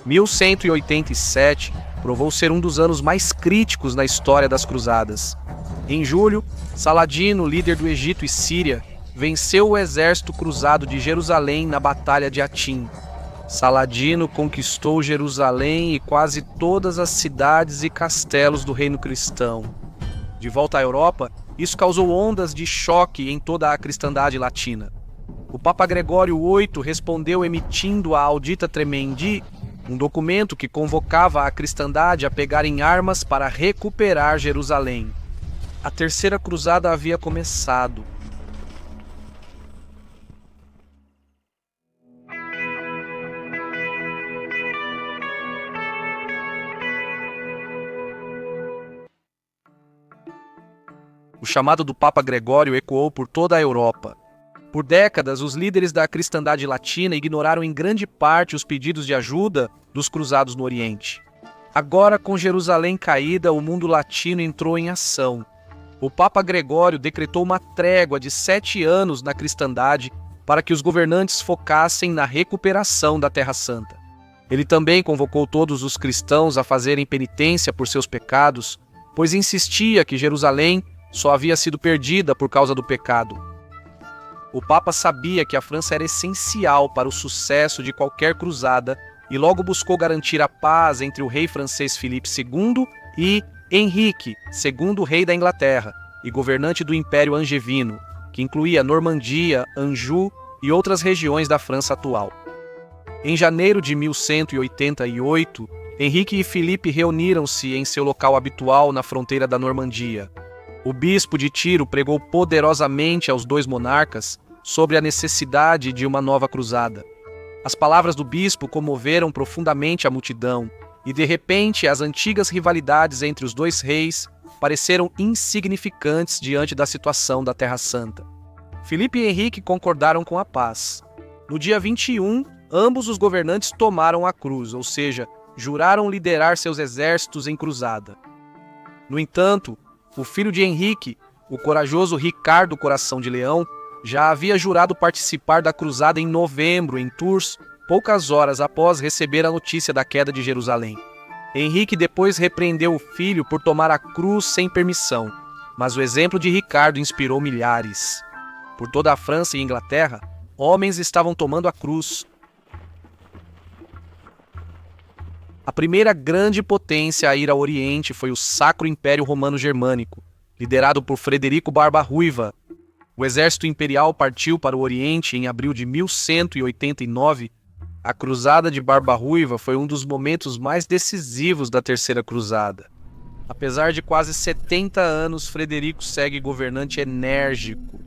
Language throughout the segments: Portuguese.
1187 provou ser um dos anos mais críticos na história das cruzadas. Em julho, Saladino, líder do Egito e Síria, venceu o exército cruzado de Jerusalém na Batalha de Hatim. Saladino conquistou Jerusalém e quase todas as cidades e castelos do reino cristão. De volta à Europa, isso causou ondas de choque em toda a cristandade latina. O Papa Gregório VIII respondeu emitindo a Audita Tremendi, um documento que convocava a cristandade a pegar em armas para recuperar Jerusalém. A Terceira Cruzada havia começado. O chamado do Papa Gregório ecoou por toda a Europa. Por décadas, os líderes da cristandade latina ignoraram em grande parte os pedidos de ajuda dos cruzados no Oriente. Agora, com Jerusalém caída, o mundo latino entrou em ação. O Papa Gregório decretou uma trégua de 7 anos na cristandade para que os governantes focassem na recuperação da Terra Santa. Ele também convocou todos os cristãos a fazerem penitência por seus pecados, pois insistia que Jerusalém só havia sido perdida por causa do pecado. O Papa sabia que a França era essencial para o sucesso de qualquer cruzada e logo buscou garantir a paz entre o rei francês Filipe II e Henrique, segundo rei da Inglaterra e governante do Império Angevino, que incluía Normandia, Anjou e outras regiões da França atual. Em janeiro de 1188, Henrique e Filipe reuniram-se em seu local habitual na fronteira da Normandia. O bispo de Tiro pregou poderosamente aos dois monarcas sobre a necessidade de uma nova cruzada. As palavras do bispo comoveram profundamente a multidão, e de repente as antigas rivalidades entre os dois reis pareceram insignificantes diante da situação da Terra Santa. Filipe e Henrique concordaram com a paz. No dia 21, ambos os governantes tomaram a cruz, ou seja, juraram liderar seus exércitos em cruzada. No entanto, o filho de Henrique, o corajoso Ricardo Coração de Leão, já havia jurado participar da cruzada em novembro, em Tours, poucas horas após receber a notícia da queda de Jerusalém. Henrique depois repreendeu o filho por tomar a cruz sem permissão, mas o exemplo de Ricardo inspirou milhares. Por toda a França e Inglaterra, homens estavam tomando a cruz. A primeira grande potência a ir ao Oriente foi o Sacro Império Romano Germânico, liderado por Frederico Barba-Ruiva. O exército imperial partiu para o Oriente em abril de 1189. A Cruzada de Barba-Ruiva foi um dos momentos mais decisivos da Terceira Cruzada. Apesar de quase 70 anos, Frederico segue governante enérgico.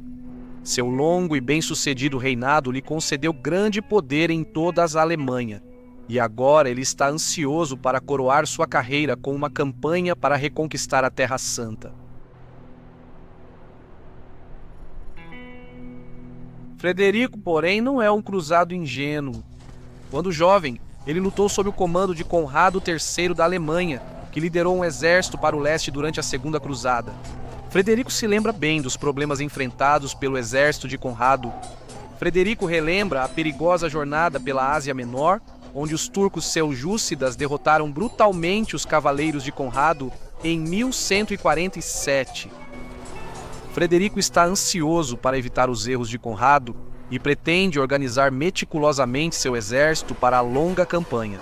Seu longo e bem-sucedido reinado lhe concedeu grande poder em toda a Alemanha. E agora ele está ansioso para coroar sua carreira com uma campanha para reconquistar a Terra Santa. Frederico, porém, não é um cruzado ingênuo. Quando jovem, ele lutou sob o comando de Conrado III da Alemanha, que liderou um exército para o leste durante a Segunda Cruzada. Frederico se lembra bem dos problemas enfrentados pelo exército de Conrado. Frederico relembra a perigosa jornada pela Ásia Menor, onde os turcos seljúcidas derrotaram brutalmente os cavaleiros de Conrado em 1147. Frederico está ansioso para evitar os erros de Conrado e pretende organizar meticulosamente seu exército para a longa campanha.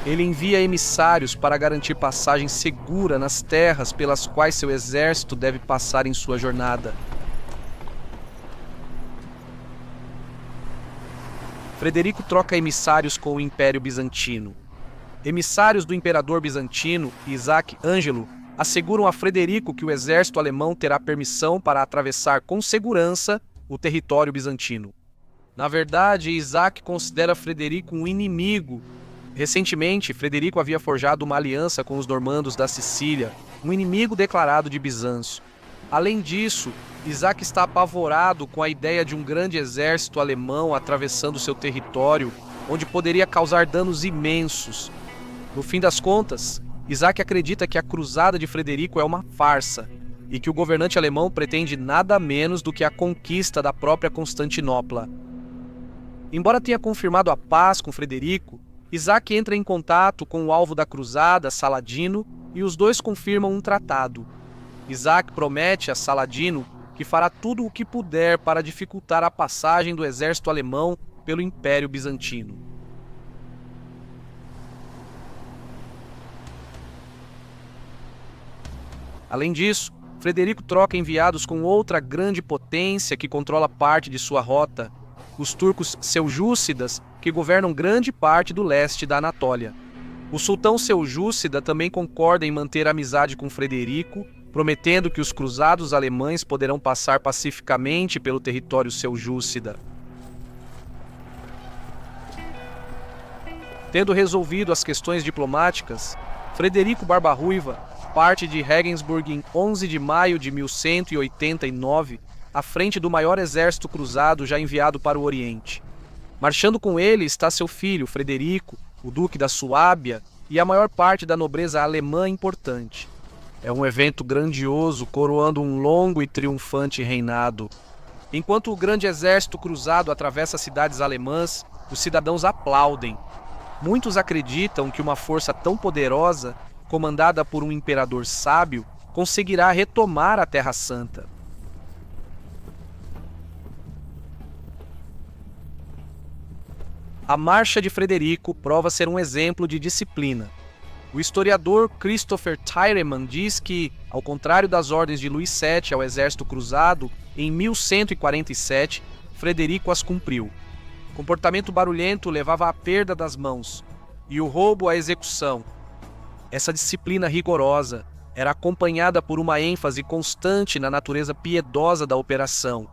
Ele envia emissários para garantir passagem segura nas terras pelas quais seu exército deve passar em sua jornada. Frederico troca emissários com o Império Bizantino. Emissários do imperador bizantino, Isaac Ângelo, asseguram a Frederico que o exército alemão terá permissão para atravessar com segurança o território bizantino. Na verdade, Isaac considera Frederico um inimigo. Recentemente, Frederico havia forjado uma aliança com os normandos da Sicília, um inimigo declarado de Bizâncio. Além disso, Isaac está apavorado com a ideia de um grande exército alemão atravessando seu território, onde poderia causar danos imensos. No fim das contas, Isaac acredita que a cruzada de Frederico é uma farsa e que o governante alemão pretende nada menos do que a conquista da própria Constantinopla. Embora tenha confirmado a paz com Frederico, Isaac entra em contato com o alvo da cruzada, Saladino, e os dois confirmam um tratado. Isaac promete a Saladino que fará tudo o que puder para dificultar a passagem do exército alemão pelo Império Bizantino. Além disso, Frederico troca enviados com outra grande potência que controla parte de sua rota, os turcos seljúcidas, que governam grande parte do leste da Anatólia. O sultão seljúcida também concorda em manter amizade com Frederico, prometendo que os cruzados alemães poderão passar pacificamente pelo território seljúcida. Tendo resolvido as questões diplomáticas, Frederico Barba-Ruiva parte de Regensburg em 11 de maio de 1189, à frente do maior exército cruzado já enviado para o Oriente. Marchando com ele está seu filho, Frederico, o duque da Suábia, e a maior parte da nobreza alemã importante. É um evento grandioso, coroando um longo e triunfante reinado. Enquanto o grande exército cruzado atravessa as cidades alemãs, os cidadãos aplaudem. Muitos acreditam que uma força tão poderosa, comandada por um imperador sábio, conseguirá retomar a Terra Santa. A marcha de Frederico prova ser um exemplo de disciplina. O historiador Christopher Tyreman diz que, ao contrário das ordens de Luís VII ao exército cruzado, em 1147, Frederico as cumpriu. O comportamento barulhento levava à perda das mãos e o roubo à execução. Essa disciplina rigorosa era acompanhada por uma ênfase constante na natureza piedosa da operação.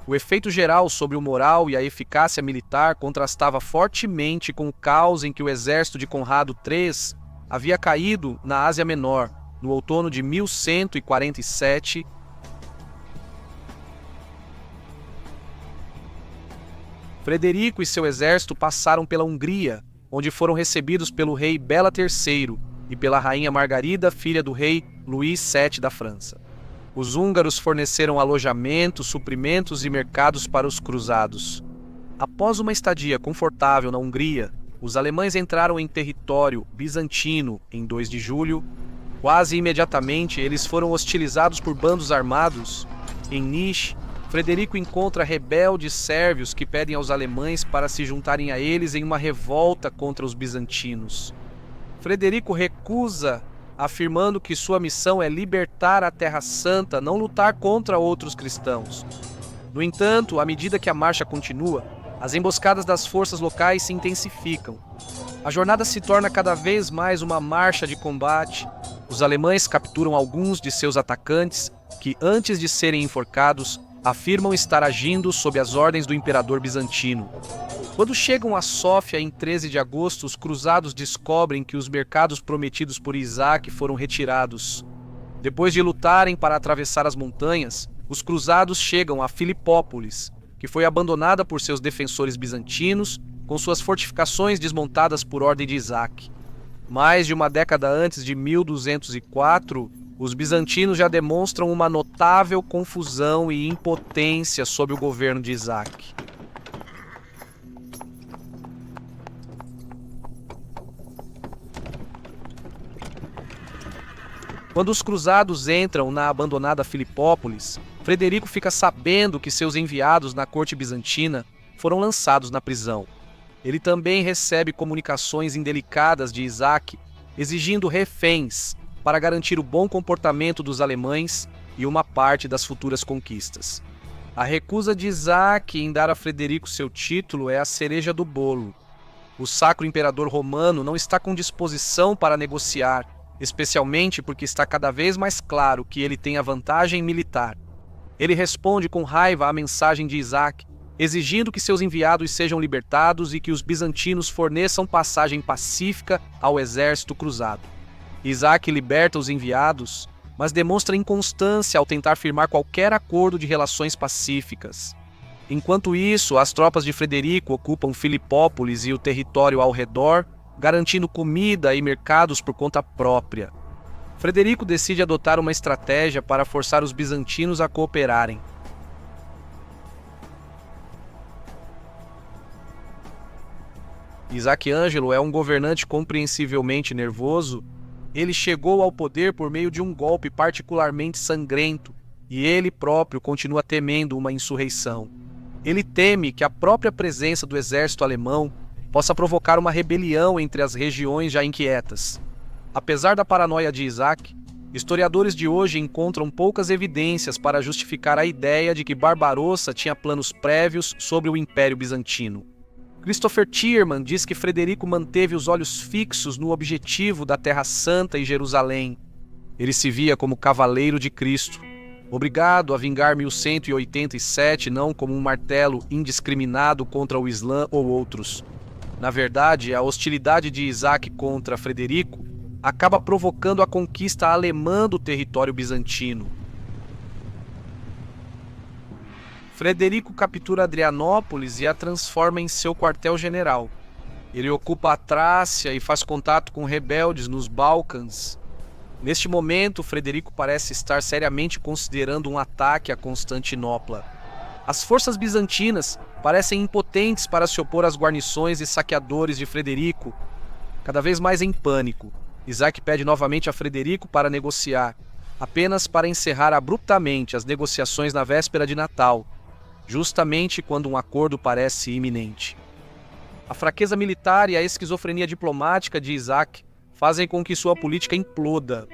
O efeito geral sobre o moral e a eficácia militar contrastava fortemente com o caos em que o exército de Conrado III havia caído na Ásia Menor, no outono de 1147. Frederico e seu exército passaram pela Hungria, onde foram recebidos pelo rei Bela III e pela rainha Margarida, filha do rei Luís VII da França. Os húngaros forneceram alojamento, suprimentos e mercados para os cruzados. Após uma estadia confortável na Hungria, os alemães entraram em território bizantino em 2 de julho. Quase imediatamente, eles foram hostilizados por bandos armados. Em Niš, Frederico encontra rebeldes sérvios que pedem aos alemães para se juntarem a eles em uma revolta contra os bizantinos. Frederico recusa, afirmando que sua missão é libertar a Terra Santa, não lutar contra outros cristãos. No entanto, à medida que a marcha continua, as emboscadas das forças locais se intensificam. A jornada se torna cada vez mais uma marcha de combate. Os alemães capturam alguns de seus atacantes, que, antes de serem enforcados, afirmam estar agindo sob as ordens do imperador bizantino. Quando chegam a Sófia em 13 de agosto, os cruzados descobrem que os mercados prometidos por Isaac foram retirados. Depois de lutarem para atravessar as montanhas, os cruzados chegam a Filipópolis, que foi abandonada por seus defensores bizantinos, com suas fortificações desmontadas por ordem de Isaac. Mais de uma década antes de 1204, os bizantinos já demonstram uma notável confusão e impotência sob o governo de Isaac. Quando os cruzados entram na abandonada Filipópolis, Frederico fica sabendo que seus enviados na corte bizantina foram lançados na prisão. Ele também recebe comunicações indelicadas de Isaac, exigindo reféns para garantir o bom comportamento dos alemães e uma parte das futuras conquistas. A recusa de Isaac em dar a Frederico seu título é a cereja do bolo. O Sacro Imperador Romano não está com disposição para negociar, especialmente porque está cada vez mais claro que ele tem a vantagem militar. Ele responde com raiva à mensagem de Isaac, exigindo que seus enviados sejam libertados e que os bizantinos forneçam passagem pacífica ao exército cruzado. Isaac liberta os enviados, mas demonstra inconstância ao tentar firmar qualquer acordo de relações pacíficas. Enquanto isso, as tropas de Frederico ocupam Filipópolis e o território ao redor, garantindo comida e mercados por conta própria. Frederico decide adotar uma estratégia para forçar os bizantinos a cooperarem. Isaac Ângelo é um governante compreensivelmente nervoso. Ele chegou ao poder por meio de um golpe particularmente sangrento, e ele próprio continua temendo uma insurreição. Ele teme que a própria presença do exército alemão possa provocar uma rebelião entre as regiões já inquietas. Apesar da paranoia de Isaac, historiadores de hoje encontram poucas evidências para justificar a ideia de que Barbarossa tinha planos prévios sobre o Império Bizantino. Christopher Tierman diz que Frederico manteve os olhos fixos no objetivo da Terra Santa e Jerusalém. Ele se via como cavaleiro de Cristo, obrigado a vingar 1187 não como um martelo indiscriminado contra o Islã ou outros. Na verdade, a hostilidade de Isaac contra Frederico acaba provocando a conquista alemã do território bizantino. Frederico captura Adrianópolis e a transforma em seu quartel-general. Ele ocupa a Trácia e faz contato com rebeldes nos Balcãs. Neste momento, Frederico parece estar seriamente considerando um ataque a Constantinopla. As forças bizantinas parecem impotentes para se opor às guarnições e saqueadores de Frederico. Cada vez mais em pânico, Isaac pede novamente a Frederico para negociar, apenas para encerrar abruptamente as negociações na véspera de Natal, justamente quando um acordo parece iminente. A fraqueza militar e a esquizofrenia diplomática de Isaac fazem com que sua política imploda.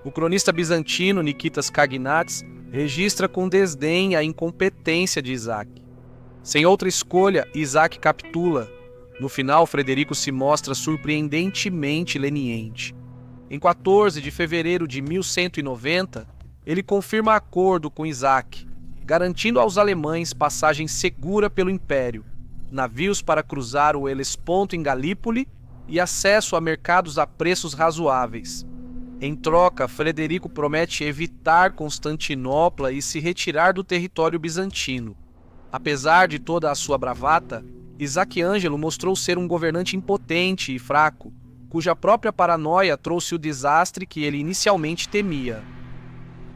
O cronista bizantino Nikitas Kaginates registra com desdém a incompetência de Isaac. Sem outra escolha, Isaac capitula. No final, Frederico se mostra surpreendentemente leniente. Em 14 de fevereiro de 1190, ele confirma acordo com Isaac, garantindo aos alemães passagem segura pelo Império, navios para cruzar o Helesponto em Galípoli e acesso a mercados a preços razoáveis. Em troca, Frederico promete evitar Constantinopla e se retirar do território bizantino. Apesar de toda a sua bravata, Isaac Ângelo mostrou ser um governante impotente e fraco, cuja própria paranoia trouxe o desastre que ele inicialmente temia.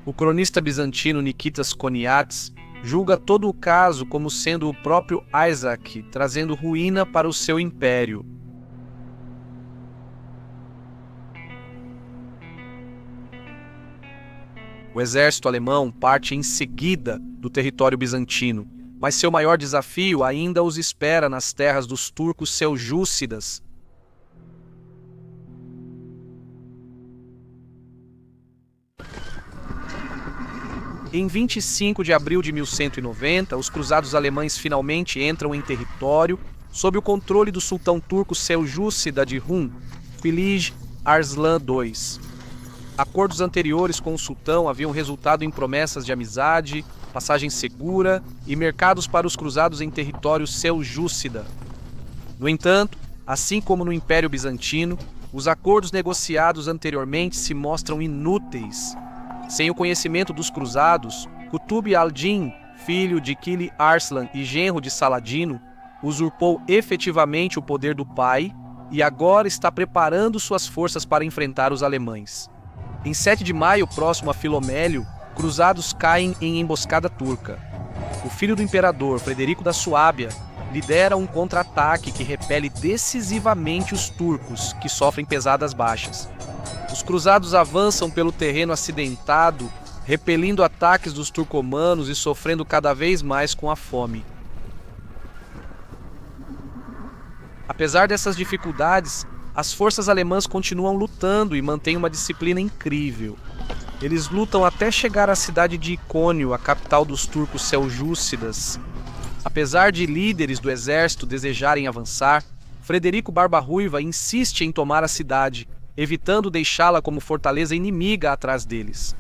O cronista bizantino Nikitas Koniates julga todo o caso como sendo o próprio Isaac trazendo ruína para o seu império. O exército alemão parte em seguida do território bizantino, mas seu maior desafio ainda os espera nas terras dos turcos seljúcidas. Em 25 de abril de 1190, os cruzados alemães finalmente entram em território sob o controle do sultão turco seljúcida de Rum, Filiz Arslan II. Acordos anteriores com o sultão haviam resultado em promessas de amizade, passagem segura e mercados para os cruzados em território seljúcida. No entanto, assim como no Império Bizantino, os acordos negociados anteriormente se mostram inúteis. Sem o conhecimento dos cruzados, Kutub al-Din, filho de Kili Arslan e genro de Saladino, usurpou efetivamente o poder do pai e agora está preparando suas forças para enfrentar os alemães. Em 7 de maio, próximo a Filomélio, cruzados caem em emboscada turca. O filho do imperador, Frederico da Suábia, lidera um contra-ataque que repele decisivamente os turcos, que sofrem pesadas baixas. Os cruzados avançam pelo terreno acidentado, repelindo ataques dos turcomanos e sofrendo cada vez mais com a fome. Apesar dessas dificuldades, as forças alemãs continuam lutando e mantêm uma disciplina incrível. Eles lutam até chegar à cidade de Icônio, a capital dos turcos seljúcidas. Apesar de líderes do exército desejarem avançar, Frederico Barba-Ruiva insiste em tomar a cidade, evitando deixá-la como fortaleza inimiga atrás deles.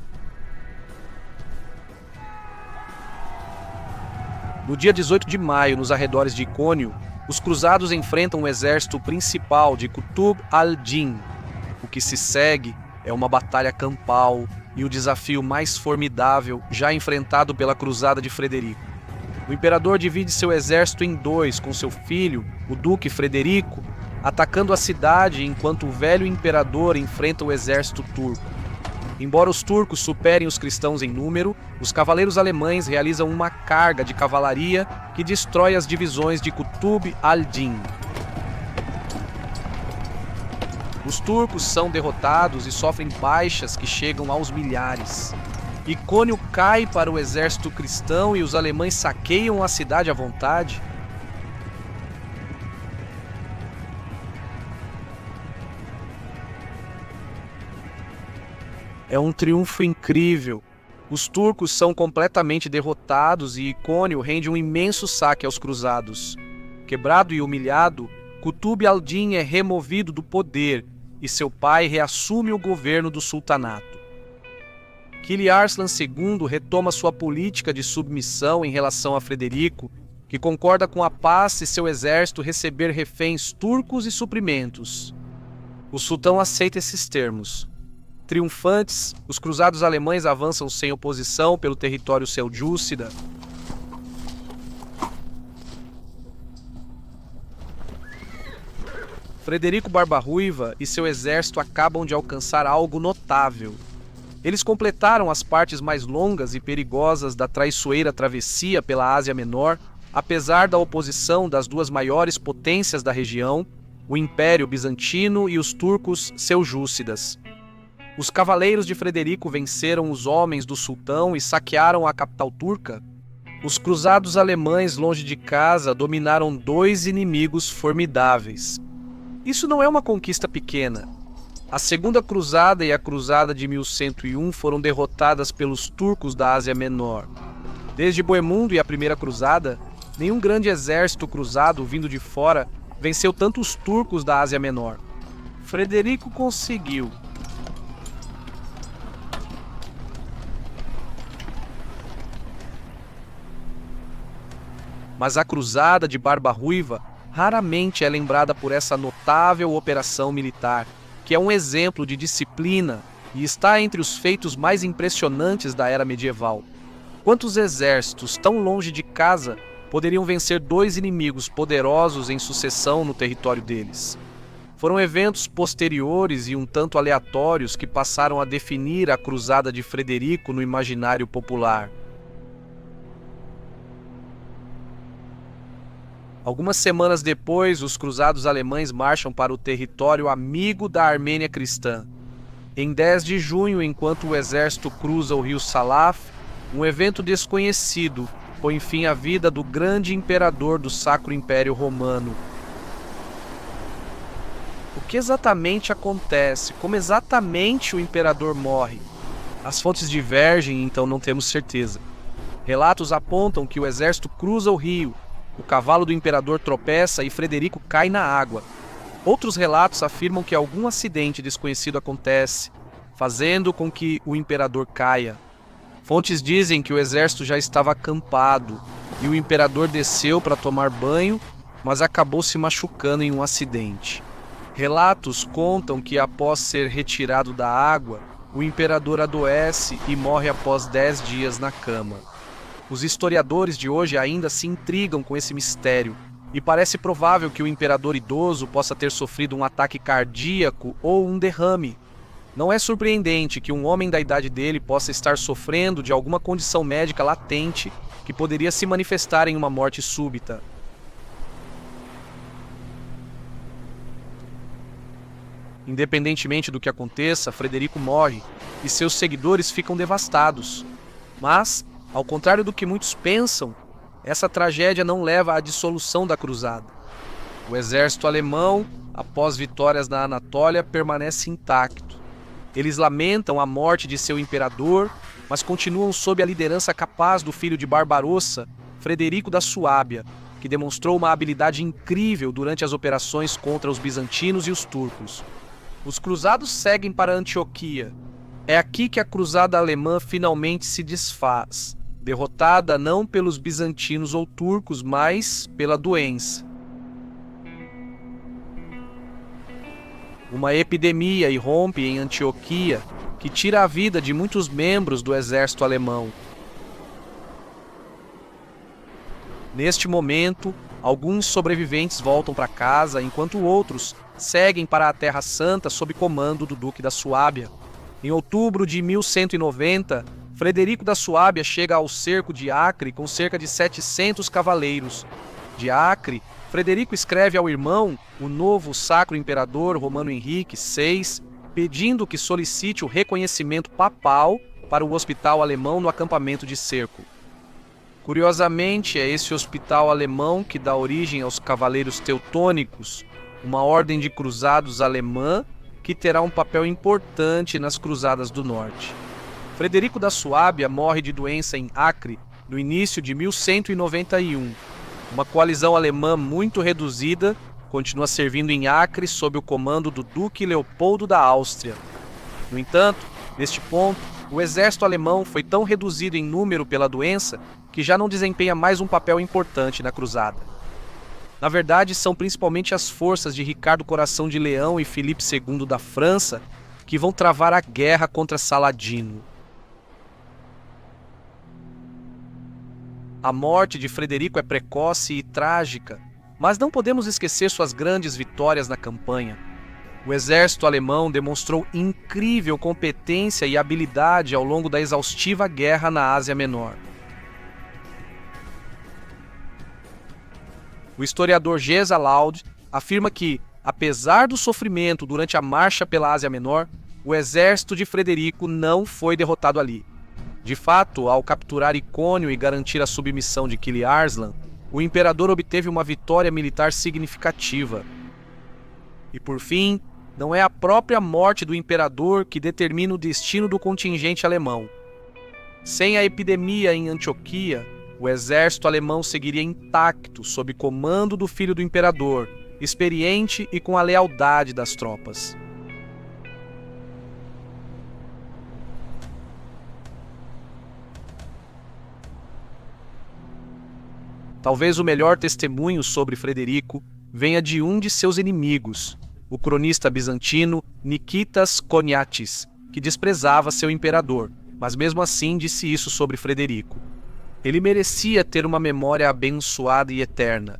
No dia 18 de maio, nos arredores de Icônio, os cruzados enfrentam o exército principal de Kutub al-Din. O que se segue é uma batalha campal e o desafio mais formidável já enfrentado pela cruzada de Frederico. O imperador divide seu exército em dois com seu filho, o duque Frederico, atacando a cidade enquanto o velho imperador enfrenta o exército turco. Embora os turcos superem os cristãos em número, os cavaleiros alemães realizam uma carga de cavalaria que destrói as divisões de Kutub al-Din. Os turcos são derrotados e sofrem baixas que chegam aos milhares. Icônio cai para o exército cristão e os alemães saqueiam a cidade à vontade. É um triunfo incrível. Os turcos são completamente derrotados e Icônio rende um imenso saque aos cruzados. Quebrado e humilhado, Kutub al-Din é removido do poder e seu pai reassume o governo do sultanato. Kili Arslan II retoma sua política de submissão em relação a Frederico, que concorda com a paz e seu exército receber reféns turcos e suprimentos. O sultão aceita esses termos. Triunfantes, os cruzados alemães avançam sem oposição pelo território seljúcida. Frederico Barba-Ruiva e seu exército acabam de alcançar algo notável. Eles completaram as partes mais longas e perigosas da traiçoeira travessia pela Ásia Menor, apesar da oposição das duas maiores potências da região, o Império Bizantino e os turcos seljúcidas. Os cavaleiros de Frederico venceram os homens do sultão e saquearam a capital turca. Os cruzados alemães longe de casa dominaram dois inimigos formidáveis. Isso não é uma conquista pequena. A Segunda Cruzada e a Cruzada de 1101 foram derrotadas pelos turcos da Ásia Menor. Desde Boemundo e a Primeira Cruzada, nenhum grande exército cruzado vindo de fora venceu tanto os turcos da Ásia Menor. Frederico conseguiu. Mas a Cruzada de Barba-Ruiva raramente é lembrada por essa notável operação militar, que é um exemplo de disciplina e está entre os feitos mais impressionantes da era medieval. Quantos exércitos tão longe de casa poderiam vencer dois inimigos poderosos em sucessão no território deles? Foram eventos posteriores e um tanto aleatórios que passaram a definir a Cruzada de Frederico no imaginário popular. Algumas semanas depois, os cruzados alemães marcham para o território amigo da Armênia cristã. Em 10 de junho, enquanto o exército cruza o rio Salaf, um evento desconhecido põe fim à vida do grande imperador do Sacro Império Romano. O que exatamente acontece? Como exatamente o imperador morre? As fontes divergem, então não temos certeza. Relatos apontam que o exército cruza o rio, o cavalo do imperador tropeça e Frederico cai na água. Outros relatos afirmam que algum acidente desconhecido acontece, fazendo com que o imperador caia. Fontes dizem que o exército já estava acampado e o imperador desceu para tomar banho, mas acabou se machucando em um acidente. Relatos contam que após ser retirado da água, o imperador adoece e morre após 10 dias na cama. Os historiadores de hoje ainda se intrigam com esse mistério, e parece provável que o imperador idoso possa ter sofrido um ataque cardíaco ou um derrame. Não é surpreendente que um homem da idade dele possa estar sofrendo de alguma condição médica latente que poderia se manifestar em uma morte súbita. Independentemente do que aconteça, Frederico morre e seus seguidores ficam devastados. Mas, ao contrário do que muitos pensam, essa tragédia não leva à dissolução da cruzada. O exército alemão, após vitórias na Anatólia, permanece intacto. Eles lamentam a morte de seu imperador, mas continuam sob a liderança capaz do filho de Barbarossa, Frederico da Suábia, que demonstrou uma habilidade incrível durante as operações contra os bizantinos e os turcos. Os cruzados seguem para Antioquia. É aqui que a cruzada alemã finalmente se desfaz, derrotada não pelos bizantinos ou turcos, mas pela doença. Uma epidemia irrompe em Antioquia, que tira a vida de muitos membros do exército alemão. Neste momento, alguns sobreviventes voltam para casa, enquanto outros seguem para a Terra Santa sob comando do Duque da Suábia. Em outubro de 1190, Frederico da Suábia chega ao cerco de Acre com cerca de 700 cavaleiros. de Acre, Frederico escreve ao irmão, o novo Sacro Imperador Romano Henrique VI, pedindo que solicite o reconhecimento papal para o hospital alemão no acampamento de cerco. Curiosamente, é esse hospital alemão que dá origem aos Cavaleiros Teutônicos, uma ordem de cruzados alemã que terá um papel importante nas Cruzadas do Norte. Frederico da Suábia morre de doença em Acre no início de 1191. Uma coalizão alemã muito reduzida continua servindo em Acre sob o comando do Duque Leopoldo da Áustria. No entanto, neste ponto, o exército alemão foi tão reduzido em número pela doença que já não desempenha mais um papel importante na cruzada. Na verdade, são principalmente as forças de Ricardo Coração de Leão e Filipe II da França que vão travar a guerra contra Saladino. A morte de Frederico é precoce e trágica, mas não podemos esquecer suas grandes vitórias na campanha. O exército alemão demonstrou incrível competência e habilidade ao longo da exaustiva guerra na Ásia Menor. O historiador Geza Laud afirma que, apesar do sofrimento durante a marcha pela Ásia Menor, o exército de Frederico não foi derrotado ali. De fato, ao capturar Icônio e garantir a submissão de Kili Arslan, o imperador obteve uma vitória militar significativa. E por fim, não é a própria morte do imperador que determina o destino do contingente alemão. Sem a epidemia em Antioquia, o exército alemão seguiria intacto sob comando do filho do imperador, experiente e com a lealdade das tropas. Talvez o melhor testemunho sobre Frederico venha de um de seus inimigos, o cronista bizantino Nikitas Koniatis, que desprezava seu imperador, mas mesmo assim disse isso sobre Frederico. Ele merecia ter uma memória abençoada e eterna.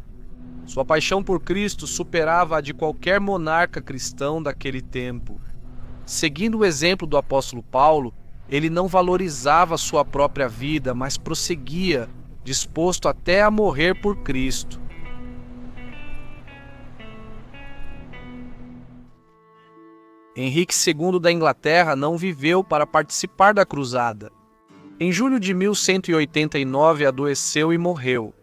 Sua paixão por Cristo superava a de qualquer monarca cristão daquele tempo. Seguindo o exemplo do apóstolo Paulo, ele não valorizava sua própria vida, mas prosseguia, disposto até a morrer por Cristo. Henrique II da Inglaterra não viveu para participar da cruzada. Em julho de 1189 adoeceu e morreu.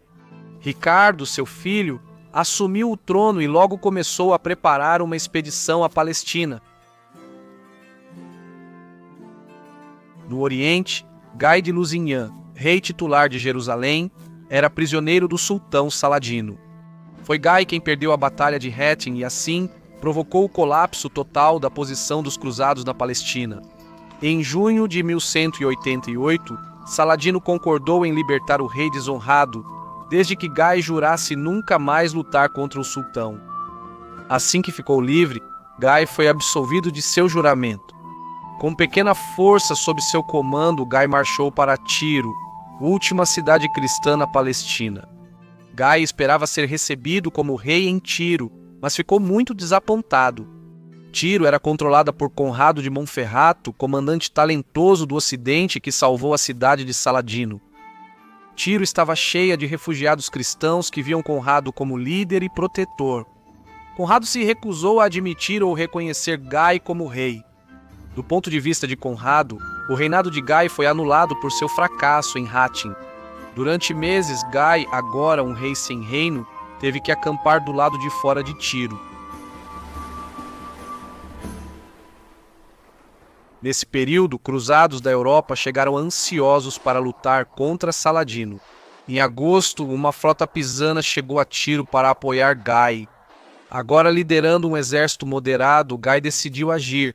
Ricardo, seu filho, assumiu o trono e logo começou a preparar uma expedição à Palestina. No Oriente, Gai de Lusignan, rei titular de Jerusalém, era prisioneiro do sultão Saladino. Foi Gai quem perdeu a batalha de Hattin e assim provocou o colapso total da posição dos cruzados na Palestina. Em junho de 1188, Saladino concordou em libertar o rei desonrado, desde que Gai jurasse nunca mais lutar contra o sultão. Assim que ficou livre, Gai foi absolvido de seu juramento. Com pequena força sob seu comando, Gai marchou para Tiro, última cidade cristã na Palestina. Gai esperava ser recebido como rei em Tiro, mas ficou muito desapontado. Tiro era controlada por Conrado de Monferrato, comandante talentoso do Ocidente que salvou a cidade de Saladino. Tiro estava cheia de refugiados cristãos que viam Conrado como líder e protetor. Conrado se recusou a admitir ou reconhecer Gai como rei. Do ponto de vista de Conrado, o reinado de Gai foi anulado por seu fracasso em Hattin. Durante meses, Gai, agora um rei sem reino, teve que acampar do lado de fora de Tiro. Nesse período, cruzados da Europa chegaram ansiosos para lutar contra Saladino. Em agosto, uma frota pisana chegou a Tiro para apoiar Gai. Agora liderando um exército moderado, Gai decidiu agir.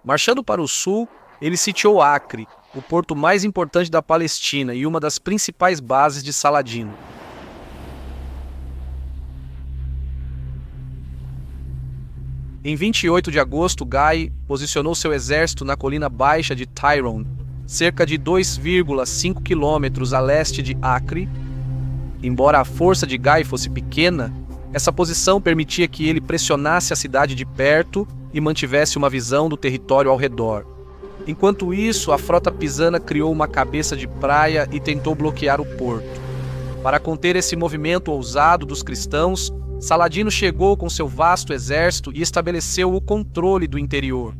Marchando para o sul, ele sitiou Acre, o porto mais importante da Palestina e uma das principais bases de Saladino. Em 28 de agosto, Gai posicionou seu exército na colina baixa de Tyrone, cerca de 2,5 quilômetros a leste de Acre. Embora a força de Gai fosse pequena, essa posição permitia que ele pressionasse a cidade de perto e mantivesse uma visão do território ao redor. Enquanto isso, a frota pisana criou uma cabeça de praia e tentou bloquear o porto. Para conter esse movimento ousado dos cristãos, Saladino chegou com seu vasto exército e estabeleceu o controle do interior.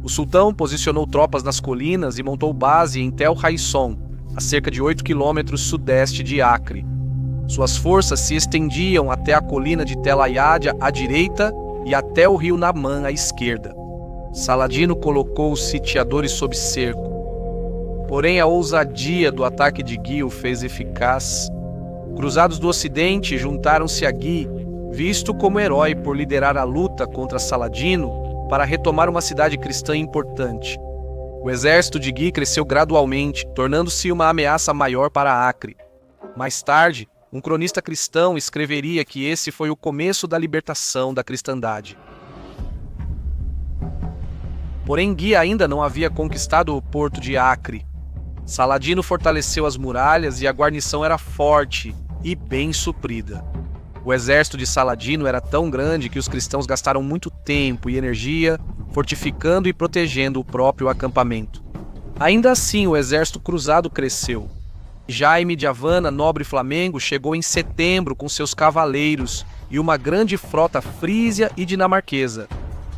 O sultão posicionou tropas nas colinas e montou base em Tel Haisson, a cerca de 8 quilômetros sudeste de Acre. Suas forças se estendiam até a colina de Tel Ayadja à direita e até o rio Naman à esquerda. Saladino colocou os sitiadores sob cerco. Porém, a ousadia do ataque de Gui o fez eficaz. Cruzados do Ocidente juntaram-se a Gui, visto como herói por liderar a luta contra Saladino para retomar uma cidade cristã importante. O exército de Gui cresceu gradualmente, tornando-se uma ameaça maior para Acre. Mais tarde, um cronista cristão escreveria que esse foi o começo da libertação da cristandade. Porém, Gui ainda não havia conquistado o porto de Acre. Saladino fortaleceu as muralhas e a guarnição era forte e bem suprida. O exército de Saladino era tão grande que os cristãos gastaram muito tempo e energia fortificando e protegendo o próprio acampamento. Ainda assim, o exército cruzado cresceu. Jaime de Havana, nobre flamengo, chegou em setembro com seus cavaleiros e uma grande frota frísia e dinamarquesa.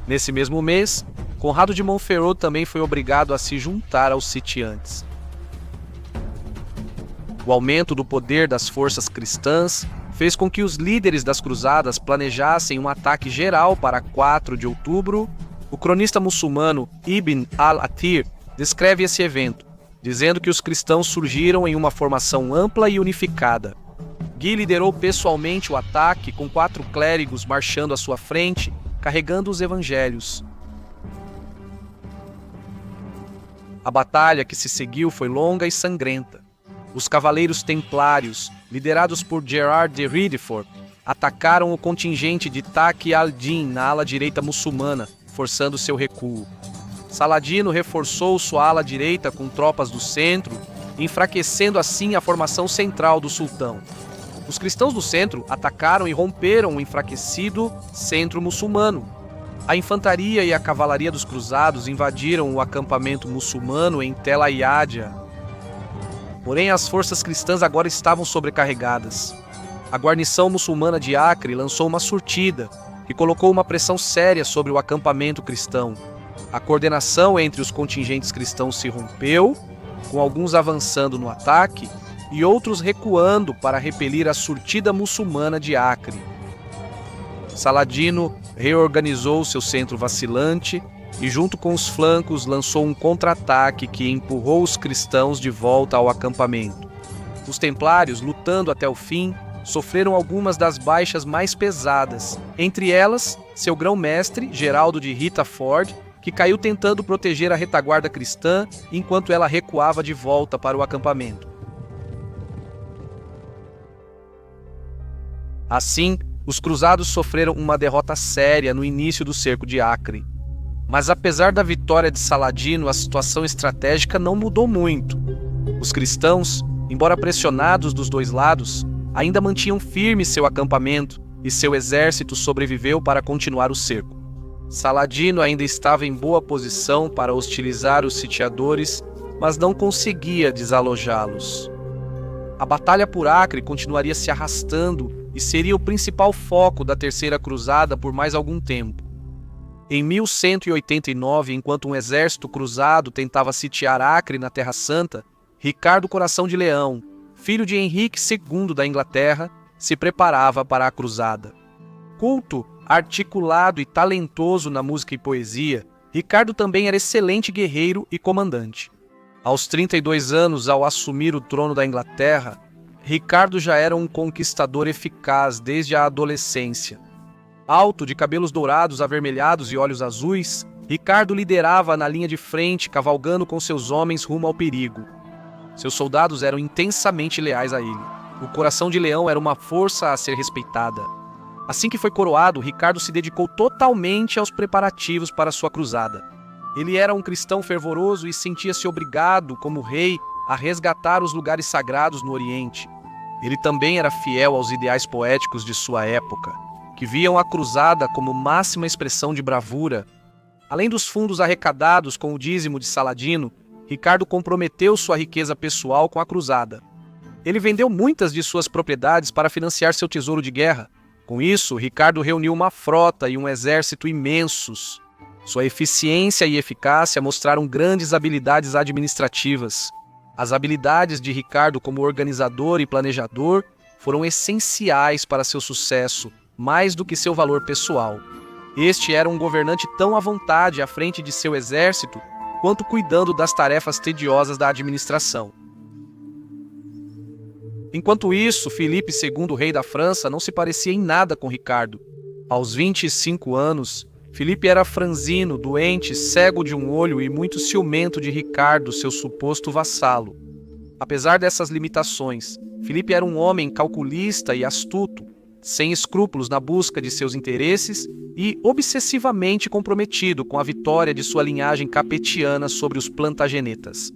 Nesse mesmo mês, Conrado de Montferrat também foi obrigado a se juntar aos sitiantes. O aumento do poder das forças cristãs fez com que os líderes das cruzadas planejassem um ataque geral para 4 de outubro. O cronista muçulmano Ibn al-Athir descreve esse evento, dizendo que os cristãos surgiram em uma formação ampla e unificada. Gui liderou pessoalmente o ataque, com 4 clérigos marchando à sua frente, carregando os evangelhos. A batalha que se seguiu foi longa e sangrenta. Os cavaleiros templários, liderados por Gerard de Ridefort, atacaram o contingente de Taqi al-Din na ala direita muçulmana, forçando seu recuo. Saladino reforçou sua ala direita com tropas do centro, enfraquecendo assim a formação central do sultão. Os cristãos do centro atacaram e romperam o enfraquecido centro muçulmano. A infantaria e a cavalaria dos cruzados invadiram o acampamento muçulmano em Tel Ayadja. Porém, as forças cristãs agora estavam sobrecarregadas. A guarnição muçulmana de Acre lançou uma surtida que colocou uma pressão séria sobre o acampamento cristão. A coordenação entre os contingentes cristãos se rompeu, com alguns avançando no ataque e outros recuando para repelir a surtida muçulmana de Acre. Saladino reorganizou seu centro vacilante e, junto com os flancos, lançou um contra-ataque que empurrou os cristãos de volta ao acampamento. Os templários, lutando até o fim, sofreram algumas das baixas mais pesadas, entre elas seu grão-mestre, Geraldo de Ritaford, que caiu tentando proteger a retaguarda cristã enquanto ela recuava de volta para o acampamento. Assim, os cruzados sofreram uma derrota séria no início do cerco de Acre. Mas apesar da vitória de Saladino, a situação estratégica não mudou muito. Os cristãos, embora pressionados dos dois lados, ainda mantinham firme seu acampamento e seu exército sobreviveu para continuar o cerco. Saladino ainda estava em boa posição para hostilizar os sitiadores, mas não conseguia desalojá-los. A batalha por Acre continuaria se arrastando e seria o principal foco da Terceira Cruzada por mais algum tempo. Em 1189, enquanto um exército cruzado tentava sitiar Acre na Terra Santa, Ricardo Coração de Leão, filho de Henrique II da Inglaterra, se preparava para a cruzada. Culto, articulado e talentoso na música e poesia, Ricardo também era excelente guerreiro e comandante. Aos 32 anos, ao assumir o trono da Inglaterra, Ricardo já era um conquistador eficaz desde a adolescência. Alto, de cabelos dourados, avermelhados e olhos azuis, Ricardo liderava na linha de frente, cavalgando com seus homens rumo ao perigo. Seus soldados eram intensamente leais a ele. O Coração de Leão era uma força a ser respeitada. Assim que foi coroado, Ricardo se dedicou totalmente aos preparativos para sua cruzada. Ele era um cristão fervoroso e sentia-se obrigado, como rei, a resgatar os lugares sagrados no Oriente. Ele também era fiel aos ideais poéticos de sua época, que viam a cruzada como máxima expressão de bravura. Além dos fundos arrecadados com o dízimo de Saladino, Ricardo comprometeu sua riqueza pessoal com a cruzada. Ele vendeu muitas de suas propriedades para financiar seu tesouro de guerra. Com isso, Ricardo reuniu uma frota e um exército imensos. Sua eficiência e eficácia mostraram grandes habilidades administrativas. As habilidades de Ricardo como organizador e planejador foram essenciais para seu sucesso, mais do que seu valor pessoal. Este era um governante tão à vontade à frente de seu exército, quanto cuidando das tarefas tediosas da administração. Enquanto isso, Filipe II, rei da França, não se parecia em nada com Ricardo. Aos 25 anos, Filipe era franzino, doente, cego de um olho e muito ciumento de Ricardo, seu suposto vassalo. Apesar dessas limitações, Filipe era um homem calculista e astuto, sem escrúpulos na busca de seus interesses e obsessivamente comprometido com a vitória de sua linhagem capetiana sobre os Plantagenetas.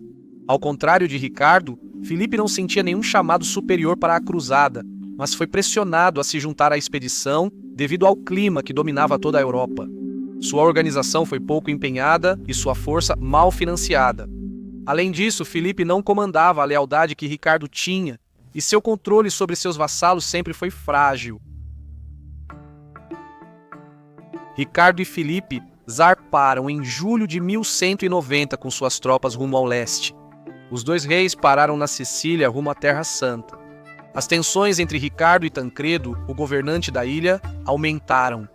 Ao contrário de Ricardo, Filipe não sentia nenhum chamado superior para a cruzada, mas foi pressionado a se juntar à expedição devido ao clima que dominava toda a Europa. Sua organização foi pouco empenhada e sua força mal financiada. Além disso, Filipe não comandava a lealdade que Ricardo tinha, e seu controle sobre seus vassalos sempre foi frágil. Ricardo e Filipe zarparam em julho de 1190 com suas tropas rumo ao leste. Os dois reis pararam na Sicília rumo à Terra Santa. As tensões entre Ricardo e Tancredo, o governante da ilha, aumentaram.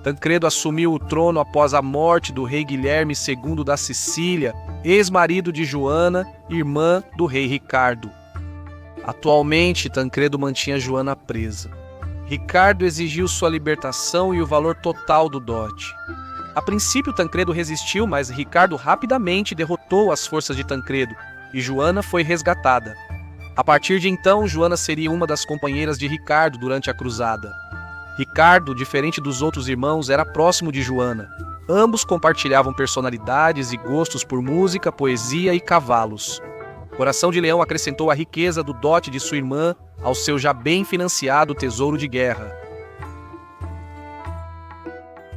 Tancredo assumiu o trono após a morte do rei Guilherme II da Sicília, ex-marido de Joana, irmã do rei Ricardo. Atualmente, Tancredo mantinha Joana presa. Ricardo exigiu sua libertação e o valor total do dote. A princípio, Tancredo resistiu, mas Ricardo rapidamente derrotou as forças de Tancredo, e Joana foi resgatada. A partir de então, Joana seria uma das companheiras de Ricardo durante a cruzada. Ricardo, diferente dos outros irmãos, era próximo de Joana. Ambos compartilhavam personalidades e gostos por música, poesia e cavalos. Coração de Leão acrescentou a riqueza do dote de sua irmã ao seu já bem financiado tesouro de guerra.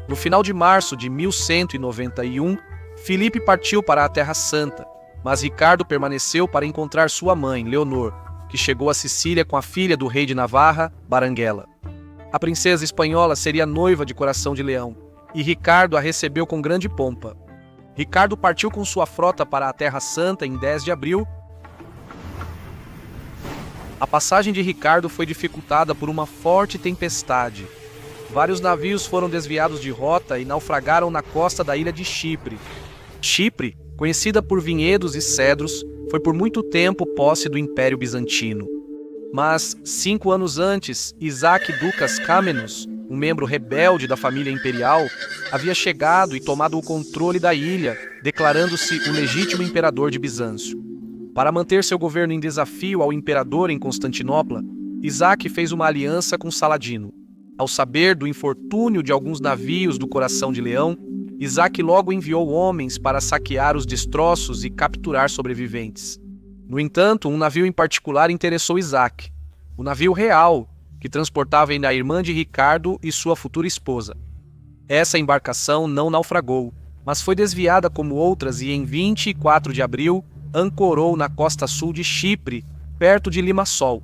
No final de março de 1191, Filipe partiu para a Terra Santa, mas Ricardo permaneceu para encontrar sua mãe, Leonor, que chegou à Sicília com a filha do rei de Navarra, Baranguela. A princesa espanhola seria noiva de Coração de Leão, e Ricardo a recebeu com grande pompa. Ricardo partiu com sua frota para a Terra Santa em 10 de abril. A passagem de Ricardo foi dificultada por uma forte tempestade. Vários navios foram desviados de rota e naufragaram na costa da ilha de Chipre. Chipre, conhecida por vinhedos e cedros, foi por muito tempo posse do Império Bizantino. Mas, 5 anos antes, Isaac Ducas Câmenos, um membro rebelde da família imperial, havia chegado e tomado o controle da ilha, declarando-se o legítimo imperador de Bizâncio. Para manter seu governo em desafio ao imperador em Constantinopla, Isaac fez uma aliança com Saladino. Ao saber do infortúnio de alguns navios do Coração de Leão, Isaac logo enviou homens para saquear os destroços e capturar sobreviventes. No entanto, um navio em particular interessou Isaac, o navio real, que transportava ainda a irmã de Ricardo e sua futura esposa. Essa embarcação não naufragou, mas foi desviada como outras e em 24 de abril ancorou na costa sul de Chipre, perto de Limassol.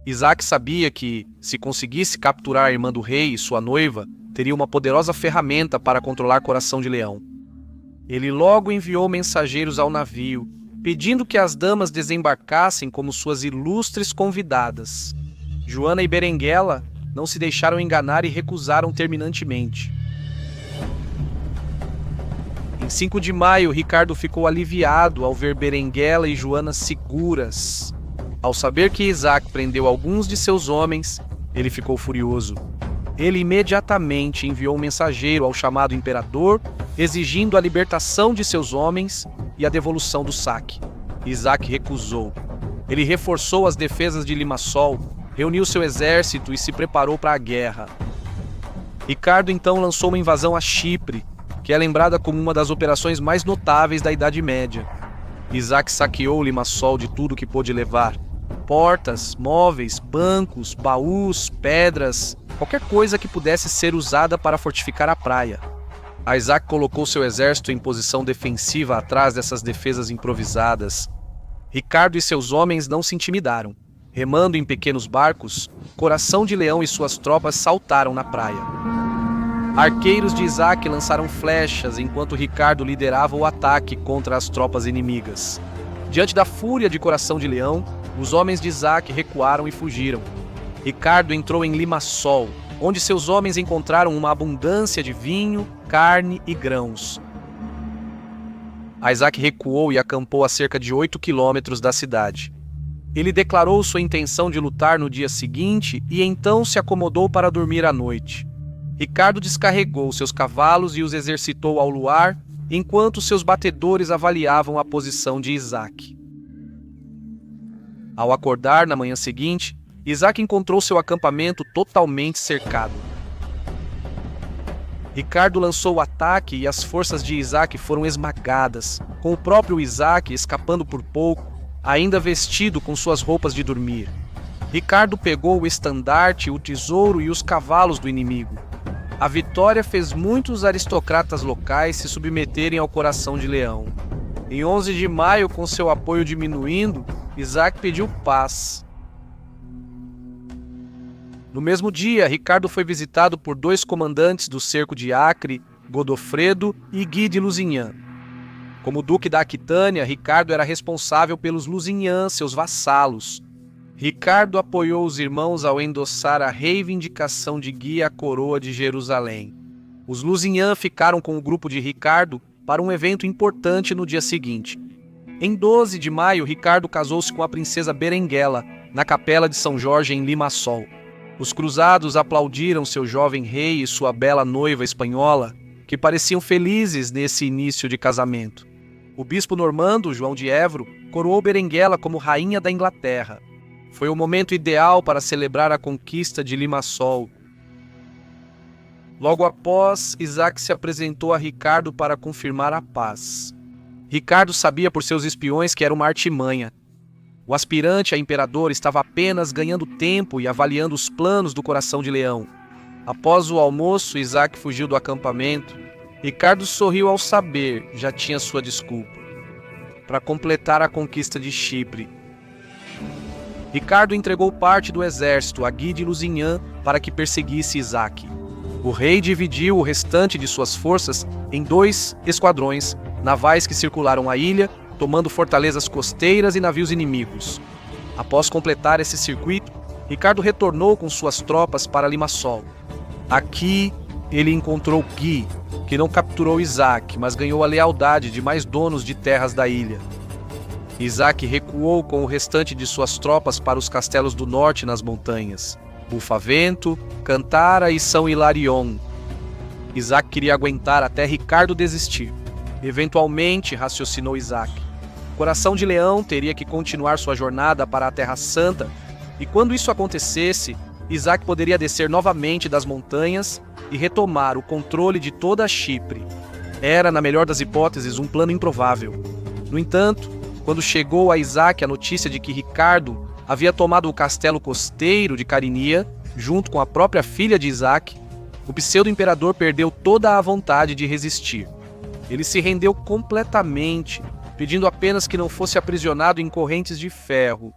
Isaac sabia que, se conseguisse capturar a irmã do rei e sua noiva, teria uma poderosa ferramenta para controlar Coração de Leão. Ele logo enviou mensageiros ao navio, pedindo que as damas desembarcassem como suas ilustres convidadas. Joana e Berenguela não se deixaram enganar e recusaram terminantemente. Em 5 de maio, Ricardo ficou aliviado ao ver Berenguela e Joana seguras. Ao saber que Isaac prendeu alguns de seus homens, ele ficou furioso. Ele imediatamente enviou um mensageiro ao chamado imperador, exigindo a libertação de seus homens e a devolução do saque. Isaac recusou. Ele reforçou as defesas de Limassol, reuniu seu exército e se preparou para a guerra. Ricardo então lançou uma invasão a Chipre, que é lembrada como uma das operações mais notáveis da Idade Média. Isaac saqueou Limassol de tudo que pôde levar: portas, móveis, bancos, baús, pedras, qualquer coisa que pudesse ser usada para fortificar a praia. Isaac colocou seu exército em posição defensiva atrás dessas defesas improvisadas. Ricardo e seus homens não se intimidaram. Remando em pequenos barcos, Coração de Leão e suas tropas saltaram na praia. Arqueiros de Isaac lançaram flechas enquanto Ricardo liderava o ataque contra as tropas inimigas. Diante da fúria de Coração de Leão, os homens de Isaac recuaram e fugiram. Ricardo entrou em Limassol, onde seus homens encontraram uma abundância de vinho, carne e grãos. Isaac recuou e acampou a cerca de 8 quilômetros da cidade. Ele declarou sua intenção de lutar no dia seguinte e então se acomodou para dormir à noite. Ricardo descarregou seus cavalos e os exercitou ao luar, enquanto seus batedores avaliavam a posição de Isaac. Ao acordar na manhã seguinte, Isaac encontrou seu acampamento totalmente cercado. Ricardo lançou o ataque e as forças de Isaac foram esmagadas, com o próprio Isaac escapando por pouco, ainda vestido com suas roupas de dormir. Ricardo pegou o estandarte, o tesouro e os cavalos do inimigo. A vitória fez muitos aristocratas locais se submeterem ao Coração de Leão. Em 11 de maio, com seu apoio diminuindo, Isaac pediu paz. No mesmo dia, Ricardo foi visitado por 2 comandantes do cerco de Acre, Godofredo e Gui de Lusignan. Como duque da Aquitânia, Ricardo era responsável pelos Lusignan, seus vassalos. Ricardo apoiou os irmãos ao endossar a reivindicação de Gui à coroa de Jerusalém. Os Lusignan ficaram com o grupo de Ricardo para um evento importante no dia seguinte. Em 12 de maio, Ricardo casou-se com a princesa Berenguela, na capela de São Jorge em Limassol. Os cruzados aplaudiram seu jovem rei e sua bela noiva espanhola, que pareciam felizes nesse início de casamento. O bispo normando, João de Évora, coroou Berenguela como rainha da Inglaterra. Foi o momento ideal para celebrar a conquista de Limassol. Logo após, Isaac se apresentou a Ricardo para confirmar a paz. Ricardo sabia por seus espiões que era uma artimanha. O aspirante a imperador estava apenas ganhando tempo e avaliando os planos do Coração de Leão. Após o almoço, Isaac fugiu do acampamento. Ricardo sorriu ao saber, já tinha sua desculpa, para completar a conquista de Chipre. Ricardo entregou parte do exército a Gui de Lusignan para que perseguisse Isaac. O rei dividiu o restante de suas forças em 2 esquadrões navais que circularam a ilha, tomando fortalezas costeiras e navios inimigos. Após completar esse circuito, Ricardo retornou com suas tropas para Limassol. Aqui, ele encontrou Gui, que não capturou Isaac, mas ganhou a lealdade de mais donos de terras da ilha. Isaac recuou com o restante de suas tropas para os castelos do norte nas montanhas, Bufavento, Cantara e São Hilarion. Isaac queria aguentar até Ricardo desistir. Eventualmente, raciocinou Isaac, Coração de Leão teria que continuar sua jornada para a Terra Santa, e quando isso acontecesse, Isaac poderia descer novamente das montanhas e retomar o controle de toda a Chipre. Era, na melhor das hipóteses, um plano improvável. No entanto, quando chegou a Isaac a notícia de que Ricardo havia tomado o castelo costeiro de Carinia, junto com a própria filha de Isaac, o pseudo-imperador perdeu toda a vontade de resistir. Ele se rendeu completamente, pedindo apenas que não fosse aprisionado em correntes de ferro.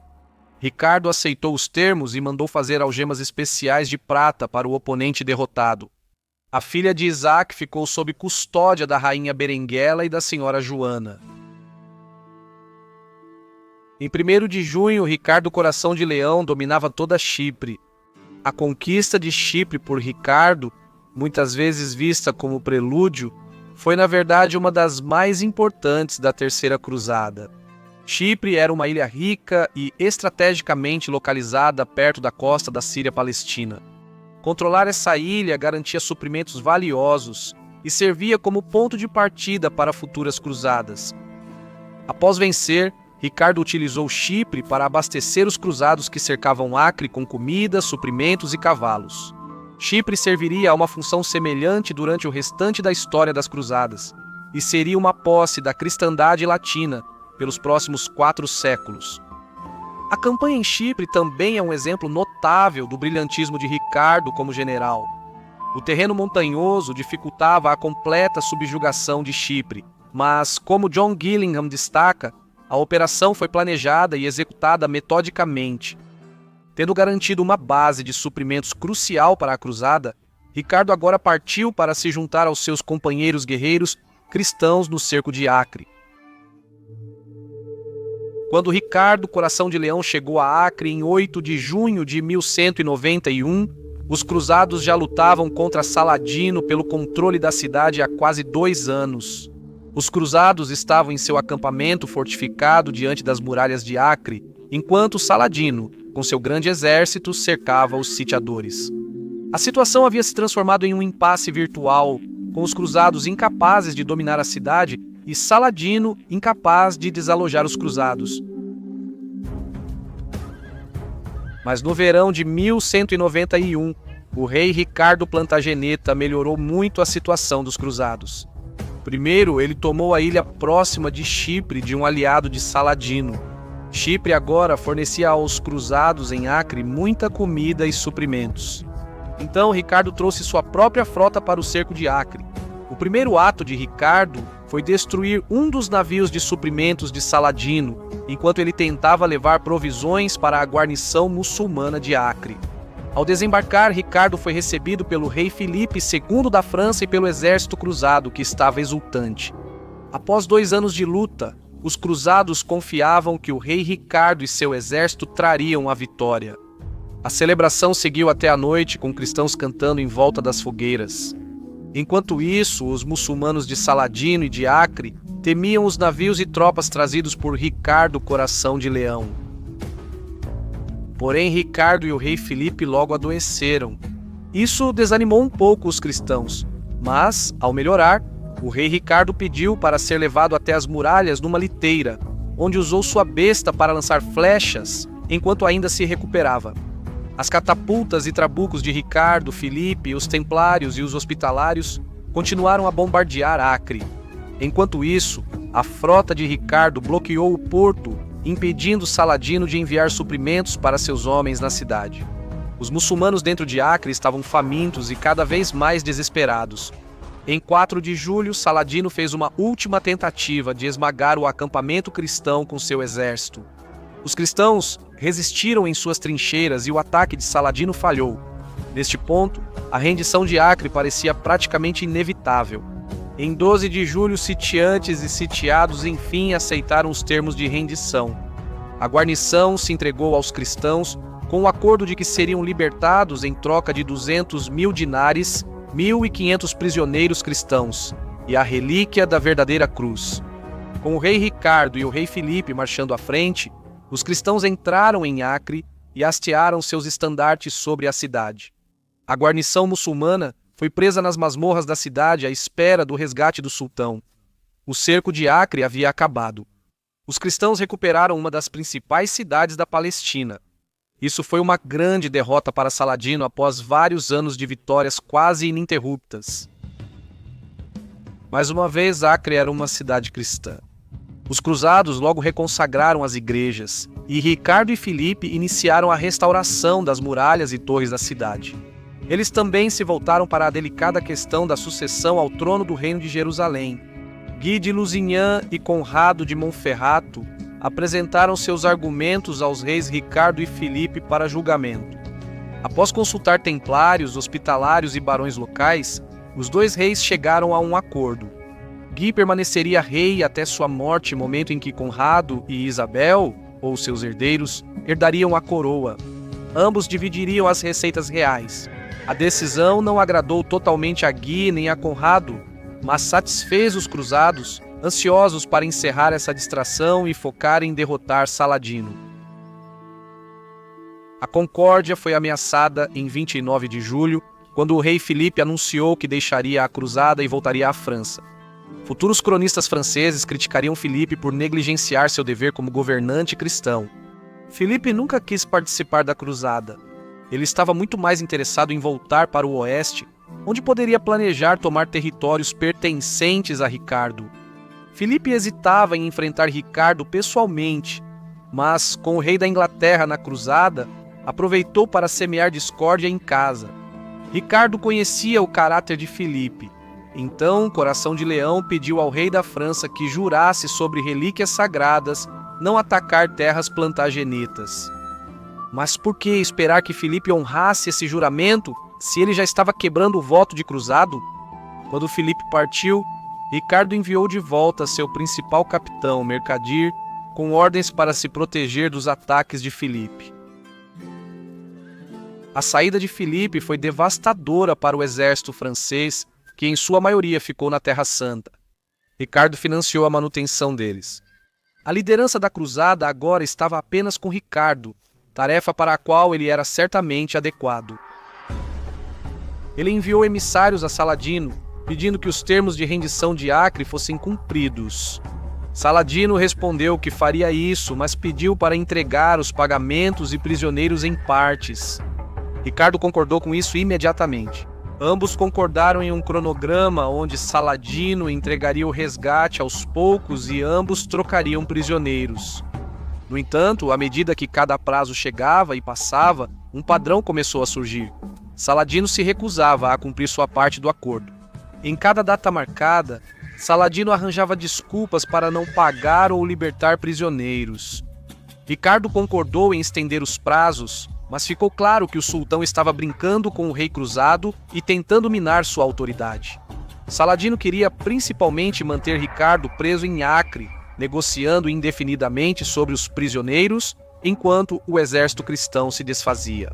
Ricardo aceitou os termos e mandou fazer algemas especiais de prata para o oponente derrotado. A filha de Isaac ficou sob custódia da rainha Berenguela e da senhora Joana. Em 1º de junho, Ricardo Coração de Leão dominava toda Chipre. A conquista de Chipre por Ricardo, muitas vezes vista como prelúdio, foi na verdade uma das mais importantes da Terceira Cruzada. Chipre era uma ilha rica e estrategicamente localizada perto da costa da Síria-Palestina. Controlar essa ilha garantia suprimentos valiosos e servia como ponto de partida para futuras cruzadas. Após vencer, Ricardo utilizou Chipre para abastecer os cruzados que cercavam Acre com comida, suprimentos e cavalos. Chipre serviria a uma função semelhante durante o restante da história das cruzadas, e seria uma posse da cristandade latina pelos próximos 4 séculos. A campanha em Chipre também é um exemplo notável do brilhantismo de Ricardo como general. O terreno montanhoso dificultava a completa subjugação de Chipre, mas, como John Gillingham destaca, a operação foi planejada e executada metodicamente. Tendo garantido uma base de suprimentos crucial para a cruzada, Ricardo agora partiu para se juntar aos seus companheiros guerreiros cristãos no cerco de Acre. Quando Ricardo, Coração de Leão, chegou a Acre em 8 de junho de 1191, os cruzados já lutavam contra Saladino pelo controle da cidade há quase 2 anos. Os cruzados estavam em seu acampamento fortificado diante das muralhas de Acre, enquanto Saladino, com seu grande exército, cercava os sitiadores. A situação havia se transformado em um impasse virtual, com os cruzados incapazes de dominar a cidade e Saladino incapaz de desalojar os cruzados. Mas no verão de 1191, o rei Ricardo Plantageneta melhorou muito a situação dos cruzados. Primeiro, ele tomou a ilha próxima de Chipre de um aliado de Saladino. Chipre agora fornecia aos cruzados em Acre muita comida e suprimentos. Então, Ricardo trouxe sua própria frota para o cerco de Acre. O primeiro ato de Ricardo foi destruir um dos navios de suprimentos de Saladino, enquanto ele tentava levar provisões para a guarnição muçulmana de Acre. Ao desembarcar, Ricardo foi recebido pelo rei Filipe II da França e pelo exército cruzado, que estava exultante. Após 2 anos de luta, os cruzados confiavam que o rei Ricardo e seu exército trariam a vitória. A celebração seguiu até a noite, com cristãos cantando em volta das fogueiras. Enquanto isso, os muçulmanos de Saladino e de Acre temiam os navios e tropas trazidos por Ricardo, Coração de Leão. Porém, Ricardo e o rei Filipe logo adoeceram. Isso desanimou um pouco os cristãos, mas, ao melhorar, o rei Ricardo pediu para ser levado até as muralhas numa liteira, onde usou sua besta para lançar flechas, enquanto ainda se recuperava. As catapultas e trabucos de Ricardo, Filipe, os templários e os hospitalários continuaram a bombardear Acre. Enquanto isso, a frota de Ricardo bloqueou o porto, impedindo Saladino de enviar suprimentos para seus homens na cidade. Os muçulmanos dentro de Acre estavam famintos e cada vez mais desesperados. Em 4 de julho, Saladino fez uma última tentativa de esmagar o acampamento cristão com seu exército. Os cristãos resistiram em suas trincheiras e o ataque de Saladino falhou. Neste ponto, a rendição de Acre parecia praticamente inevitável. Em 12 de julho, sitiantes e sitiados enfim aceitaram os termos de rendição. A guarnição se entregou aos cristãos com o acordo de que seriam libertados em troca de 200.000 dinares, 1.500 prisioneiros cristãos, e a relíquia da verdadeira cruz. Com o rei Ricardo e o rei Filipe marchando à frente, os cristãos entraram em Acre e hastearam seus estandartes sobre a cidade. A guarnição muçulmana foi presa nas masmorras da cidade à espera do resgate do sultão. O cerco de Acre havia acabado. Os cristãos recuperaram uma das principais cidades da Palestina. Isso foi uma grande derrota para Saladino após vários anos de vitórias quase ininterruptas. Mais uma vez, Acre era uma cidade cristã. Os cruzados logo reconsagraram as igrejas, e Ricardo e Filipe iniciaram a restauração das muralhas e torres da cidade. Eles também se voltaram para a delicada questão da sucessão ao trono do reino de Jerusalém. Guy de Lusignan e Conrado de Montferrato apresentaram seus argumentos aos reis Ricardo e Filipe para julgamento. Após consultar templários, hospitalários e barões locais, os 2 reis chegaram a um acordo. Guy permaneceria rei até sua morte, momento em que Conrado e Isabel, ou seus herdeiros, herdariam a coroa. Ambos dividiriam as receitas reais. A decisão não agradou totalmente a Guy nem a Conrado, mas satisfez os cruzados, ansiosos para encerrar essa distração e focar em derrotar Saladino. A concórdia foi ameaçada em 29 de julho, quando o rei Filipe anunciou que deixaria a cruzada e voltaria à França. Futuros cronistas franceses criticariam Filipe por negligenciar seu dever como governante cristão. Filipe nunca quis participar da cruzada. Ele estava muito mais interessado em voltar para o oeste, onde poderia planejar tomar territórios pertencentes a Ricardo. Filipe hesitava em enfrentar Ricardo pessoalmente, mas, com o rei da Inglaterra na cruzada, aproveitou para semear discórdia em casa. Ricardo conhecia o caráter de Filipe. Então, Coração de Leão pediu ao rei da França que jurasse sobre relíquias sagradas não atacar terras plantagenetas. Mas por que esperar que Filipe honrasse esse juramento se ele já estava quebrando o voto de cruzado? Quando Filipe partiu, Ricardo enviou de volta seu principal capitão, Mercadir, com ordens para se proteger dos ataques de Filipe. A saída de Filipe foi devastadora para o exército francês, que em sua maioria ficou na Terra Santa. Ricardo financiou a manutenção deles. A liderança da cruzada agora estava apenas com Ricardo, tarefa para a qual ele era certamente adequado. Ele enviou emissários a Saladino, pedindo que os termos de rendição de Acre fossem cumpridos. Saladino respondeu que faria isso, mas pediu para entregar os pagamentos e prisioneiros em partes. Ricardo concordou com isso imediatamente. Ambos concordaram em um cronograma onde Saladino entregaria o resgate aos poucos e ambos trocariam prisioneiros. No entanto, à medida que cada prazo chegava e passava, um padrão começou a surgir. Saladino se recusava a cumprir sua parte do acordo. Em cada data marcada, Saladino arranjava desculpas para não pagar ou libertar prisioneiros. Ricardo concordou em estender os prazos, mas ficou claro que o sultão estava brincando com o rei cruzado e tentando minar sua autoridade. Saladino queria principalmente manter Ricardo preso em Acre, negociando indefinidamente sobre os prisioneiros, enquanto o exército cristão se desfazia.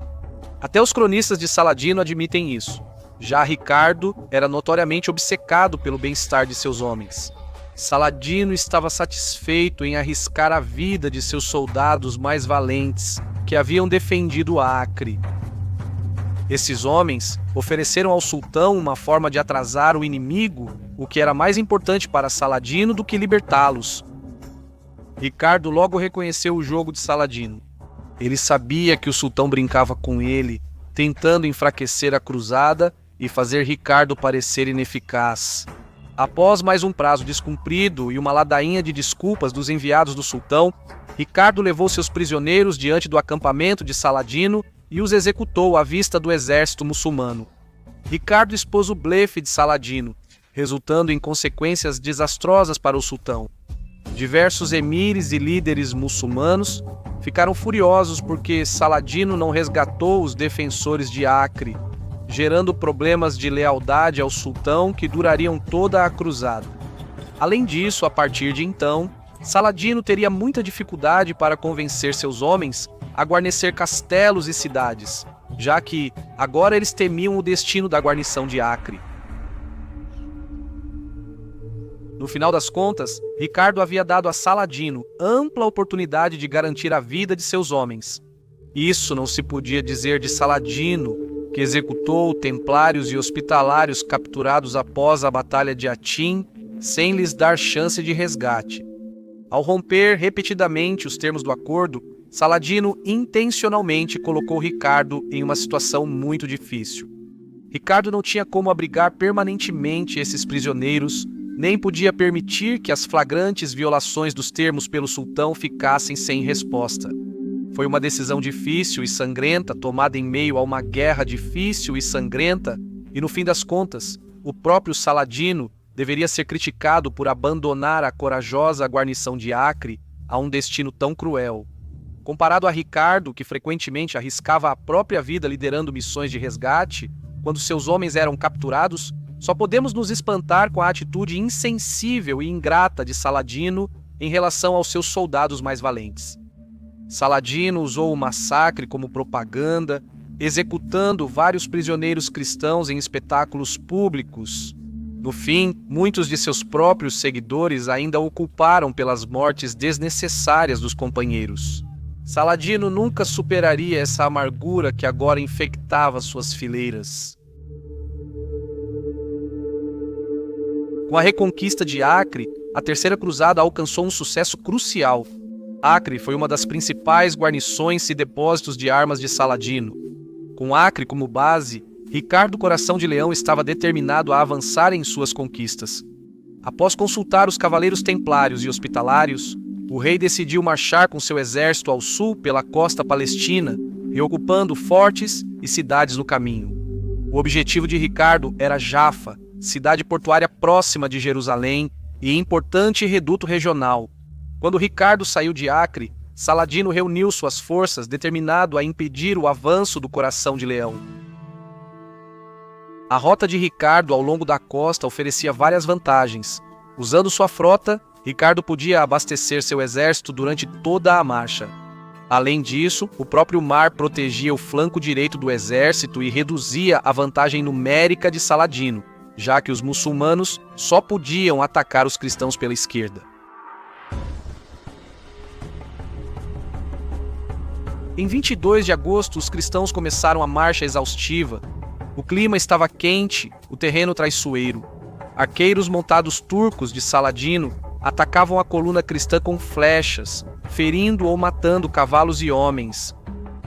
Até os cronistas de Saladino admitem isso. Já Ricardo era notoriamente obcecado pelo bem-estar de seus homens. Saladino estava satisfeito em arriscar a vida de seus soldados mais valentes, que haviam defendido Acre. Esses homens ofereceram ao sultão uma forma de atrasar o inimigo, o que era mais importante para Saladino do que libertá-los. Ricardo logo reconheceu o jogo de Saladino. Ele sabia que o sultão brincava com ele, tentando enfraquecer a cruzada e fazer Ricardo parecer ineficaz. Após mais um prazo descumprido e uma ladainha de desculpas dos enviados do sultão, Ricardo levou seus prisioneiros diante do acampamento de Saladino e os executou à vista do exército muçulmano. Ricardo expôs o blefe de Saladino, resultando em consequências desastrosas para o sultão. Diversos emires e líderes muçulmanos ficaram furiosos porque Saladino não resgatou os defensores de Acre, gerando problemas de lealdade ao sultão que durariam toda a cruzada. Além disso, a partir de então, Saladino teria muita dificuldade para convencer seus homens a guarnecer castelos e cidades, já que agora eles temiam o destino da guarnição de Acre. No final das contas, Ricardo havia dado a Saladino ampla oportunidade de garantir a vida de seus homens. Isso não se podia dizer de Saladino, que executou templários e hospitalários capturados após a Batalha de Hattin, sem lhes dar chance de resgate. Ao romper repetidamente os termos do acordo, Saladino intencionalmente colocou Ricardo em uma situação muito difícil. Ricardo não tinha como abrigar permanentemente esses prisioneiros, nem podia permitir que as flagrantes violações dos termos pelo sultão ficassem sem resposta. Foi uma decisão difícil e sangrenta, tomada em meio a uma guerra difícil e sangrenta, e no fim das contas, o próprio Saladino deveria ser criticado por abandonar a corajosa guarnição de Acre a um destino tão cruel. Comparado a Ricardo, que frequentemente arriscava a própria vida liderando missões de resgate, quando seus homens eram capturados, só podemos nos espantar com a atitude insensível e ingrata de Saladino em relação aos seus soldados mais valentes. Saladino usou o massacre como propaganda, executando vários prisioneiros cristãos em espetáculos públicos. No fim, muitos de seus próprios seguidores ainda o culparam pelas mortes desnecessárias dos companheiros. Saladino nunca superaria essa amargura que agora infectava suas fileiras. Com a reconquista de Acre, a Terceira Cruzada alcançou um sucesso crucial. Acre foi uma das principais guarnições e depósitos de armas de Saladino. Com Acre como base, Ricardo Coração de Leão estava determinado a avançar em suas conquistas. Após consultar os cavaleiros templários e hospitalários, o rei decidiu marchar com seu exército ao sul pela costa palestina, reocupando fortes e cidades no caminho. O objetivo de Ricardo era Jafa, cidade portuária próxima de Jerusalém e importante reduto regional. Quando Ricardo saiu de Acre, Saladino reuniu suas forças, determinado a impedir o avanço do Coração de Leão. A rota de Ricardo ao longo da costa oferecia várias vantagens. Usando sua frota, Ricardo podia abastecer seu exército durante toda a marcha. Além disso, o próprio mar protegia o flanco direito do exército e reduzia a vantagem numérica de Saladino, já que os muçulmanos só podiam atacar os cristãos pela esquerda. Em 22 de agosto, os cristãos começaram a marcha exaustiva. O clima estava quente, o terreno traiçoeiro. Arqueiros montados turcos de Saladino atacavam a coluna cristã com flechas, ferindo ou matando cavalos e homens.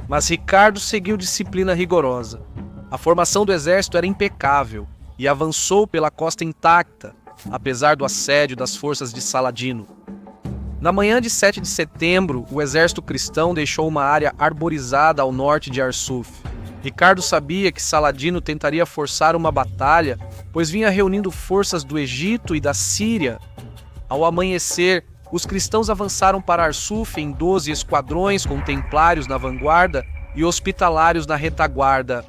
Mas Ricardo seguiu disciplina rigorosa. A formação do exército era impecável e avançou pela costa intacta, apesar do assédio das forças de Saladino. Na manhã de 7 de setembro, o exército cristão deixou uma área arborizada ao norte de Arsuf. Ricardo sabia que Saladino tentaria forçar uma batalha, pois vinha reunindo forças do Egito e da Síria. Ao amanhecer, os cristãos avançaram para Arsuf em 12 esquadrões, com templários na vanguarda e hospitalários na retaguarda.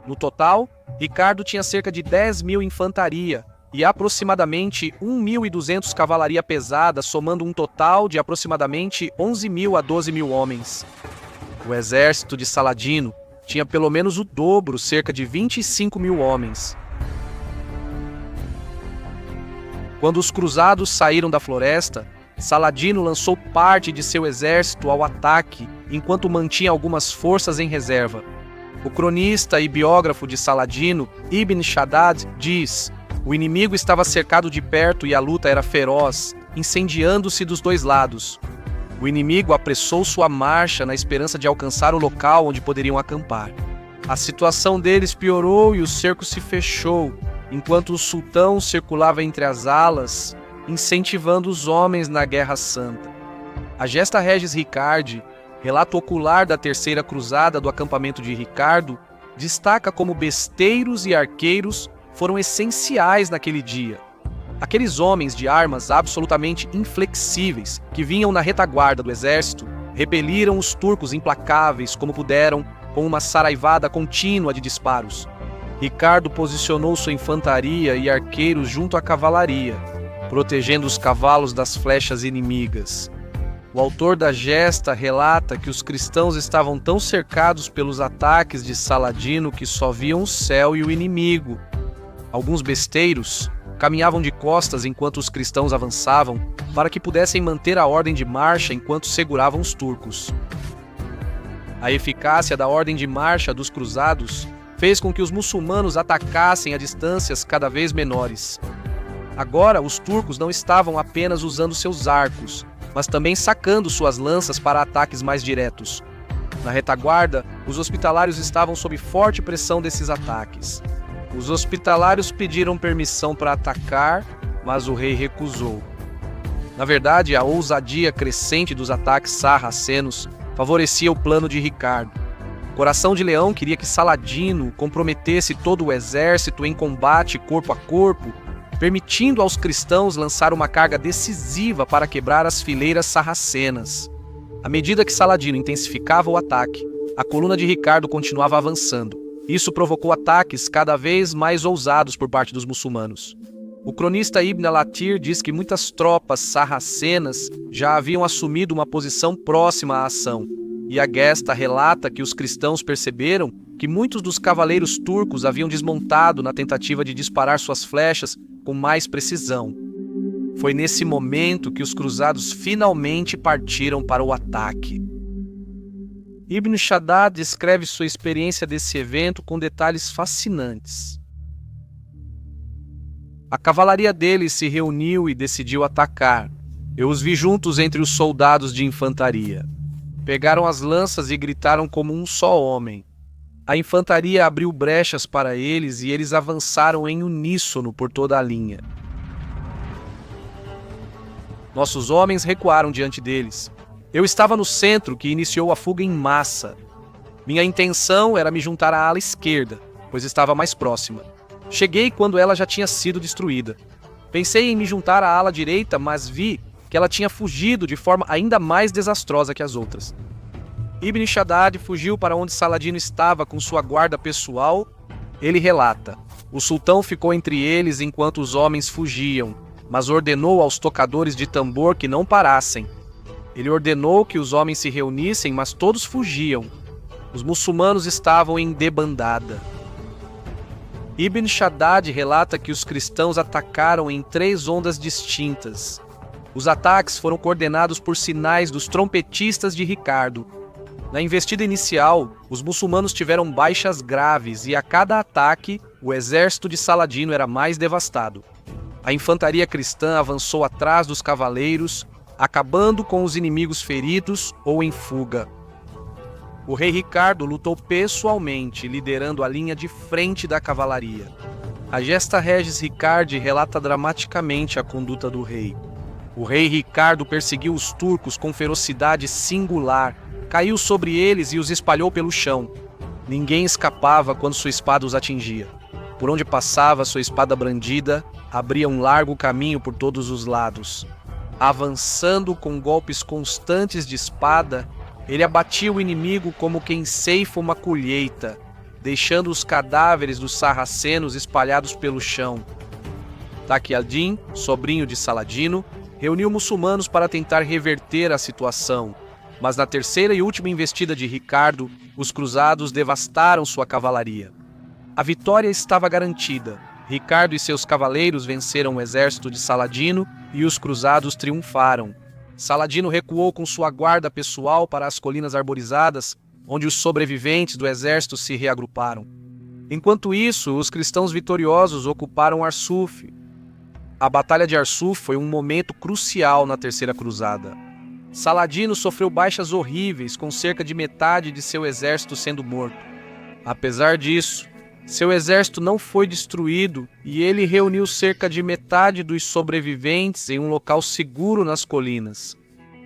No total, Ricardo tinha cerca de 10.000 infantaria e aproximadamente 1.200 cavalaria pesada, somando um total de aproximadamente 11.000 a 12.000 homens. O exército de Saladino tinha pelo menos o dobro, cerca de 25.000 homens. Quando os cruzados saíram da floresta, Saladino lançou parte de seu exército ao ataque, enquanto mantinha algumas forças em reserva. O cronista e biógrafo de Saladino, Ibn Shaddad, diz: o inimigo estava cercado de perto e a luta era feroz, incendiando-se dos dois lados. O inimigo apressou sua marcha na esperança de alcançar o local onde poderiam acampar. A situação deles piorou e o cerco se fechou, enquanto o sultão circulava entre as alas, incentivando os homens na Guerra Santa. A Gesta Regis Ricardi, relato ocular da Terceira Cruzada do acampamento de Ricardo, destaca como besteiros e arqueiros foram essenciais naquele dia. Aqueles homens de armas absolutamente inflexíveis que vinham na retaguarda do exército repeliram os turcos implacáveis como puderam, com uma saraivada contínua de disparos. Ricardo posicionou sua infantaria e arqueiros junto à cavalaria, protegendo os cavalos das flechas inimigas. O autor da gesta relata que os cristãos estavam tão cercados pelos ataques de Saladino que só viam o céu e o inimigo. Alguns besteiros caminhavam de costas enquanto os cristãos avançavam, para que pudessem manter a ordem de marcha enquanto seguravam os turcos. A eficácia da ordem de marcha dos cruzados fez com que os muçulmanos atacassem a distâncias cada vez menores. Agora, os turcos não estavam apenas usando seus arcos, mas também sacando suas lanças para ataques mais diretos. Na retaguarda, os hospitalários estavam sob forte pressão desses ataques. Os hospitalários pediram permissão para atacar, mas o rei recusou. Na verdade, a ousadia crescente dos ataques sarracenos favorecia o plano de Ricardo. Coração de Leão queria que Saladino comprometesse todo o exército em combate corpo a corpo, permitindo aos cristãos lançar uma carga decisiva para quebrar as fileiras sarracenas. À medida que Saladino intensificava o ataque, a coluna de Ricardo continuava avançando. Isso provocou ataques cada vez mais ousados por parte dos muçulmanos. O cronista Ibn al-Athir diz que muitas tropas sarracenas já haviam assumido uma posição próxima à ação, e a Gesta relata que os cristãos perceberam que muitos dos cavaleiros turcos haviam desmontado na tentativa de disparar suas flechas com mais precisão. Foi nesse momento que os cruzados finalmente partiram para o ataque. Ibn Shaddad descreve sua experiência desse evento com detalhes fascinantes. A cavalaria deles se reuniu e decidiu atacar. Eu os vi juntos entre os soldados de infantaria. Pegaram as lanças e gritaram como um só homem. A infantaria abriu brechas para eles e eles avançaram em uníssono por toda a linha. Nossos homens recuaram diante deles. Eu estava no centro, que iniciou a fuga em massa. Minha intenção era me juntar à ala esquerda, pois estava mais próxima. Cheguei quando ela já tinha sido destruída. Pensei em me juntar à ala direita, mas vi que ela tinha fugido de forma ainda mais desastrosa que as outras. Ibn Shaddad fugiu para onde Saladino estava com sua guarda pessoal. Ele relata: o sultão ficou entre eles enquanto os homens fugiam, mas ordenou aos tocadores de tambor que não parassem. Ele ordenou que os homens se reunissem, mas todos fugiam. Os muçulmanos estavam em debandada. Ibn Shaddad relata que os cristãos atacaram em 3 ondas distintas. Os ataques foram coordenados por sinais dos trompetistas de Ricardo. Na investida inicial, os muçulmanos tiveram baixas graves e a cada ataque, o exército de Saladino era mais devastado. A infantaria cristã avançou atrás dos cavaleiros, acabando com os inimigos feridos ou em fuga. O rei Ricardo lutou pessoalmente, liderando a linha de frente da cavalaria. A Gesta Regis Ricardi relata dramaticamente a conduta do rei. O rei Ricardo perseguiu os turcos com ferocidade singular, caiu sobre eles e os espalhou pelo chão. Ninguém escapava quando sua espada os atingia. Por onde passava, sua espada brandida abria um largo caminho por todos os lados. Avançando com golpes constantes de espada, ele abatia o inimigo como quem ceifa uma colheita, deixando os cadáveres dos sarracenos espalhados pelo chão. Taqi ad-Din, sobrinho de Saladino, reuniu muçulmanos para tentar reverter a situação, mas na terceira e última investida de Ricardo, os cruzados devastaram sua cavalaria. A vitória estava garantida. Ricardo e seus cavaleiros venceram o exército de Saladino e os cruzados triunfaram. Saladino recuou com sua guarda pessoal para as colinas arborizadas, onde os sobreviventes do exército se reagruparam. Enquanto isso, os cristãos vitoriosos ocuparam Arsuf. A Batalha de Arsuf foi um momento crucial na Terceira Cruzada. Saladino sofreu baixas horríveis, com cerca de metade de seu exército sendo morto. Apesar disso, seu exército não foi destruído e ele reuniu cerca de metade dos sobreviventes em um local seguro nas colinas.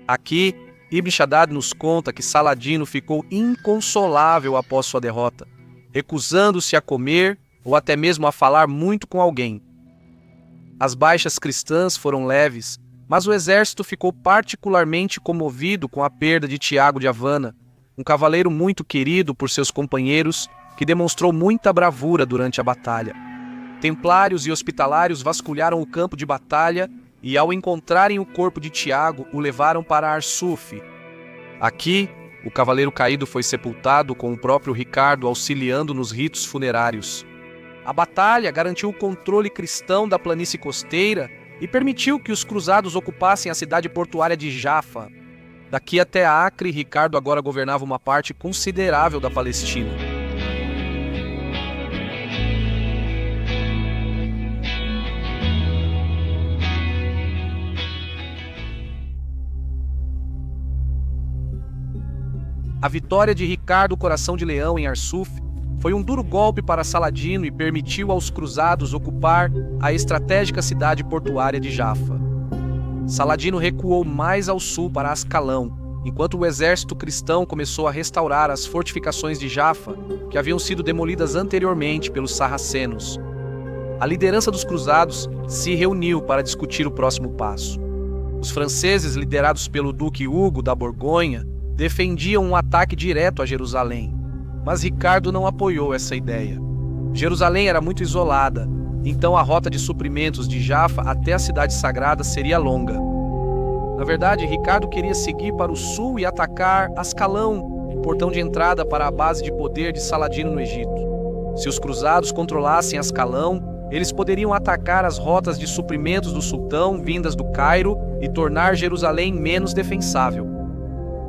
Aqui, Ibn Shaddad nos conta que Saladino ficou inconsolável após sua derrota, recusando-se a comer ou até mesmo a falar muito com alguém. As baixas cristãs foram leves, mas o exército ficou particularmente comovido com a perda de Tiago de Havana, um cavaleiro muito querido por seus companheiros que demonstrou muita bravura durante a batalha. Templários e hospitalários vasculharam o campo de batalha e, ao encontrarem o corpo de Tiago, o levaram para Arsuf. Aqui, o cavaleiro caído foi sepultado com o próprio Ricardo auxiliando nos ritos funerários. A batalha garantiu o controle cristão da planície costeira e permitiu que os cruzados ocupassem a cidade portuária de Jaffa. Daqui até Acre, Ricardo agora governava uma parte considerável da Palestina. A vitória de Ricardo Coração de Leão em Arsuf foi um duro golpe para Saladino e permitiu aos cruzados ocupar a estratégica cidade portuária de Jaffa. Saladino recuou mais ao sul para Ascalão, enquanto o exército cristão começou a restaurar as fortificações de Jaffa, que haviam sido demolidas anteriormente pelos sarracenos. A liderança dos cruzados se reuniu para discutir o próximo passo. Os franceses, liderados pelo Duque Hugo da Borgonha, defendiam um ataque direto a Jerusalém. Mas Ricardo não apoiou essa ideia. Jerusalém era muito isolada, então a rota de suprimentos de Jaffa até a cidade sagrada seria longa. Na verdade, Ricardo queria seguir para o sul e atacar Ascalão, o portão de entrada para a base de poder de Saladino no Egito. Se os cruzados controlassem Ascalão, eles poderiam atacar as rotas de suprimentos do sultão vindas do Cairo e tornar Jerusalém menos defensável.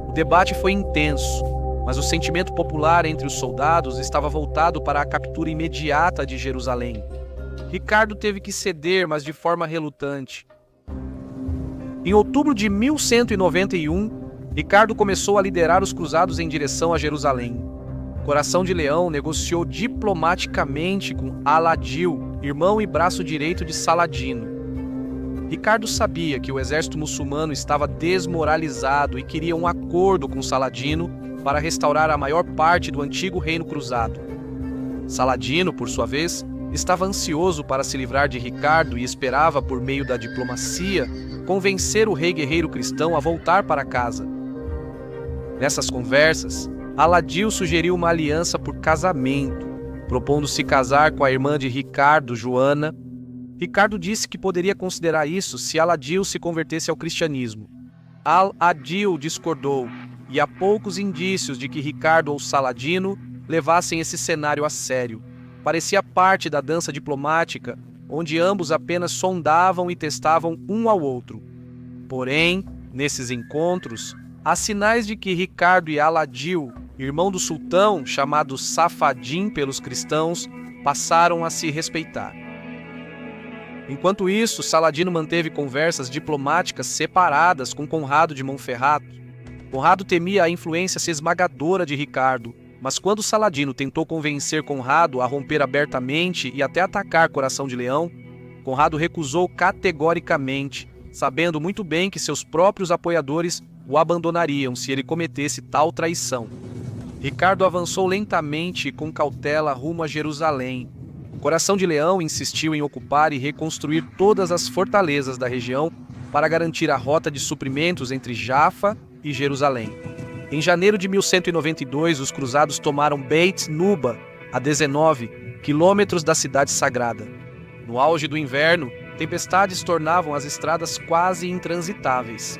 O debate foi intenso, mas o sentimento popular entre os soldados estava voltado para a captura imediata de Jerusalém. Ricardo teve que ceder, mas de forma relutante. Em outubro de 1191, Ricardo começou a liderar os cruzados em direção a Jerusalém. Coração de Leão negociou diplomaticamente com Al-Adil, irmão e braço direito de Saladino. Ricardo sabia que o exército muçulmano estava desmoralizado e queria um acordo com Saladino para restaurar a maior parte do antigo reino cruzado. Saladino, por sua vez, estava ansioso para se livrar de Ricardo e esperava, por meio da diplomacia, convencer o rei guerreiro cristão a voltar para casa. Nessas conversas, Aladil sugeriu uma aliança por casamento, propondo-se casar com a irmã de Ricardo, Joana. Ricardo disse que poderia considerar isso se Aladil se convertesse ao cristianismo. Aladil discordou, e há poucos indícios de que Ricardo ou Saladino levassem esse cenário a sério. Parecia parte da dança diplomática, onde ambos apenas sondavam e testavam um ao outro. Porém, nesses encontros, há sinais de que Ricardo e Aladil, irmão do sultão, chamado Safadim pelos cristãos, passaram a se respeitar. Enquanto isso, Saladino manteve conversas diplomáticas separadas com Conrado de Monferrato. Conrado temia a influência esmagadora de Ricardo, mas quando Saladino tentou convencer Conrado a romper abertamente e até atacar Coração de Leão, Conrado recusou categoricamente, sabendo muito bem que seus próprios apoiadores o abandonariam se ele cometesse tal traição. Ricardo avançou lentamente e com cautela rumo a Jerusalém. Coração de Leão insistiu em ocupar e reconstruir todas as fortalezas da região para garantir a rota de suprimentos entre Jafa e Jerusalém. Em janeiro de 1192, os cruzados tomaram Beit Nuba, a 19 quilômetros da cidade sagrada. No auge do inverno, tempestades tornavam as estradas quase intransitáveis.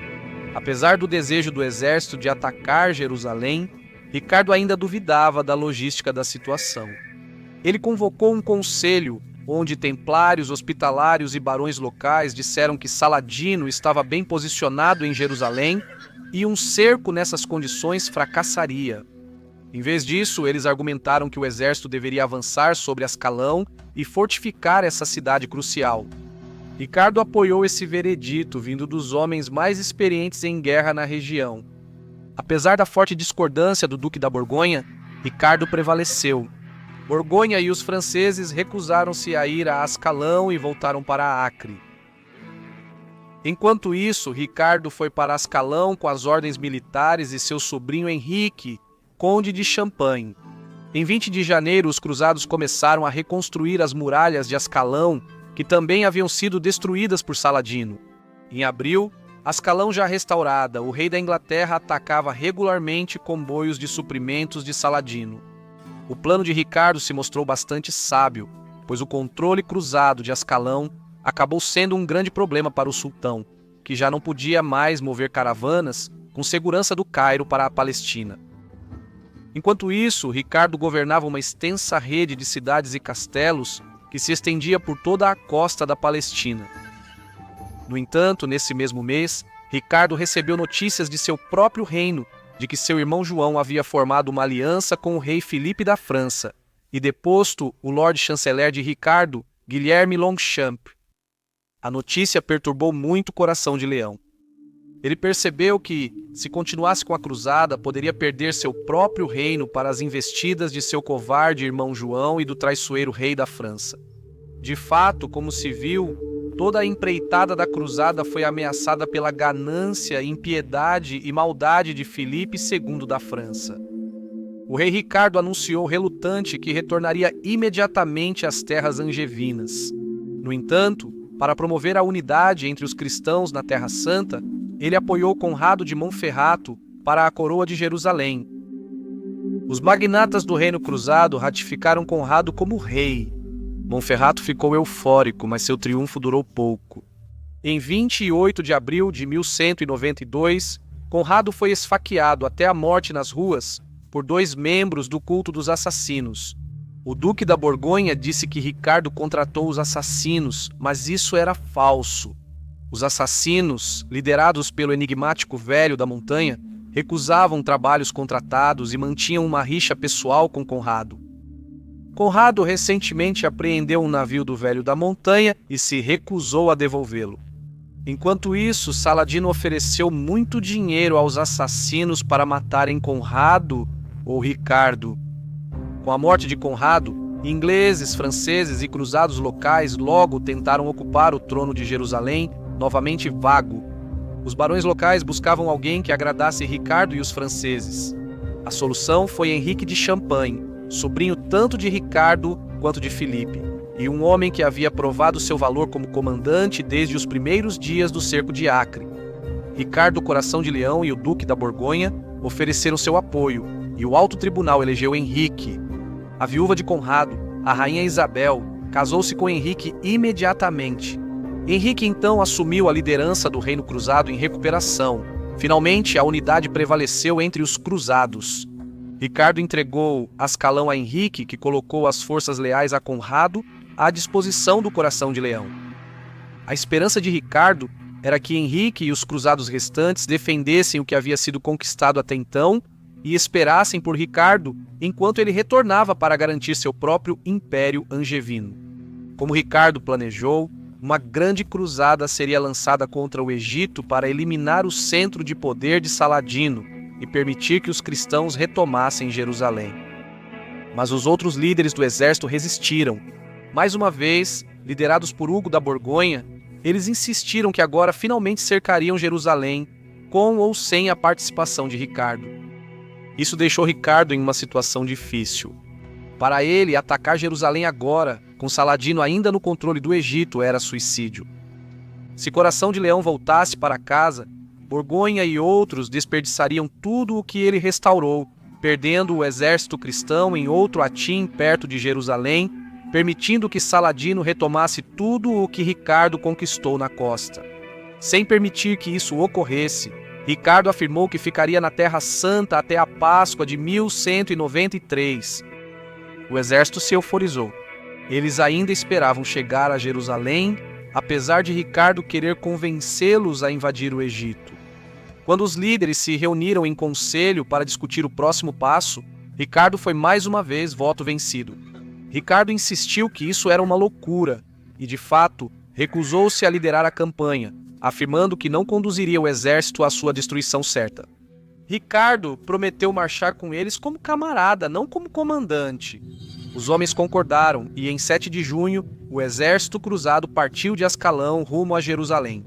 Apesar do desejo do exército de atacar Jerusalém, Ricardo ainda duvidava da logística da situação. Ele convocou um conselho, onde templários, hospitalários e barões locais disseram que Saladino estava bem posicionado em Jerusalém e um cerco nessas condições fracassaria. Em vez disso, eles argumentaram que o exército deveria avançar sobre Ascalão e fortificar essa cidade crucial. Ricardo apoiou esse veredito vindo dos homens mais experientes em guerra na região. Apesar da forte discordância do Duque da Borgonha, Ricardo prevaleceu. Borgonha e os franceses recusaram-se a ir a Ascalão e voltaram para Acre. Enquanto isso, Ricardo foi para Ascalão com as ordens militares e seu sobrinho Henrique, conde de Champagne. Em 20 de janeiro, os cruzados começaram a reconstruir as muralhas de Ascalão, que também haviam sido destruídas por Saladino. Em abril, Ascalão já restaurada, o rei da Inglaterra atacava regularmente comboios de suprimentos de Saladino. O plano de Ricardo se mostrou bastante sábio, pois o controle cruzado de Ascalão acabou sendo um grande problema para o sultão, que já não podia mais mover caravanas com segurança do Cairo para a Palestina. Enquanto isso, Ricardo governava uma extensa rede de cidades e castelos que se estendia por toda a costa da Palestina. No entanto, nesse mesmo mês, Ricardo recebeu notícias de seu próprio reino, de que seu irmão João havia formado uma aliança com o rei Filipe da França e deposto o Lord Chanceler de Ricardo, Guilherme Longchamp. A notícia perturbou muito o Coração de Leão. Ele percebeu que, se continuasse com a cruzada, poderia perder seu próprio reino para as investidas de seu covarde irmão João e do traiçoeiro rei da França. De fato, como se viu, toda a empreitada da cruzada foi ameaçada pela ganância, impiedade e maldade de Filipe II da França. O rei Ricardo anunciou relutante que retornaria imediatamente às terras angevinas. No entanto, para promover a unidade entre os cristãos na Terra Santa, ele apoiou Conrado de Monferrato para a coroa de Jerusalém. Os magnatas do Reino Cruzado ratificaram Conrado como rei. Monferrato ficou eufórico, mas seu triunfo durou pouco. Em 28 de abril de 1192, Conrado foi esfaqueado até a morte nas ruas por 2 membros do culto dos assassinos. O Duque da Borgonha disse que Ricardo contratou os assassinos, mas isso era falso. Os assassinos, liderados pelo enigmático velho da montanha, recusavam trabalhos contratados e mantinham uma rixa pessoal com Conrado. Conrado recentemente apreendeu um navio do velho da montanha e se recusou a devolvê-lo. Enquanto isso, Saladino ofereceu muito dinheiro aos assassinos para matarem Conrado ou Ricardo. Com a morte de Conrado, ingleses, franceses e cruzados locais logo tentaram ocupar o trono de Jerusalém, novamente vago. Os barões locais buscavam alguém que agradasse Ricardo e os franceses. A solução foi Henrique de Champagne, sobrinho tanto de Ricardo quanto de Filipe, e um homem que havia provado seu valor como comandante desde os primeiros dias do cerco de Acre. Ricardo Coração de Leão e o Duque da Borgonha ofereceram seu apoio, e o alto tribunal elegeu Henrique. A viúva de Conrado, a rainha Isabel, casou-se com Henrique imediatamente. Henrique então assumiu a liderança do Reino Cruzado em recuperação. Finalmente, a unidade prevaleceu entre os cruzados. Ricardo entregou Ascalão a Henrique, que colocou as forças leais a Conrado à disposição do Coração de Leão. A esperança de Ricardo era que Henrique e os cruzados restantes defendessem o que havia sido conquistado até então e esperassem por Ricardo enquanto ele retornava para garantir seu próprio Império Angevino. Como Ricardo planejou, uma grande cruzada seria lançada contra o Egito para eliminar o centro de poder de Saladino e permitir que os cristãos retomassem Jerusalém. Mas os outros líderes do exército resistiram. Mais uma vez, liderados por Hugo da Borgonha, eles insistiram que agora finalmente cercariam Jerusalém, com ou sem a participação de Ricardo. Isso deixou Ricardo em uma situação difícil. Para ele, atacar Jerusalém agora, com Saladino ainda no controle do Egito, era suicídio. Se Coração de Leão voltasse para casa, Borgonha e outros desperdiçariam tudo o que ele restaurou, perdendo o exército cristão em outro Atim perto de Jerusalém, permitindo que Saladino retomasse tudo o que Ricardo conquistou na costa. Sem permitir que isso ocorresse, Ricardo afirmou que ficaria na Terra Santa até a Páscoa de 1193. O exército se euforizou. Eles ainda esperavam chegar a Jerusalém, apesar de Ricardo querer convencê-los a invadir o Egito. Quando os líderes se reuniram em conselho para discutir o próximo passo, Ricardo foi mais uma vez voto vencido. Ricardo insistiu que isso era uma loucura e, de fato, recusou-se a liderar a campanha, afirmando que não conduziria o exército à sua destruição certa. Ricardo prometeu marchar com eles como camarada, não como comandante. Os homens concordaram e, em 7 de junho, o exército cruzado partiu de Ascalão rumo a Jerusalém.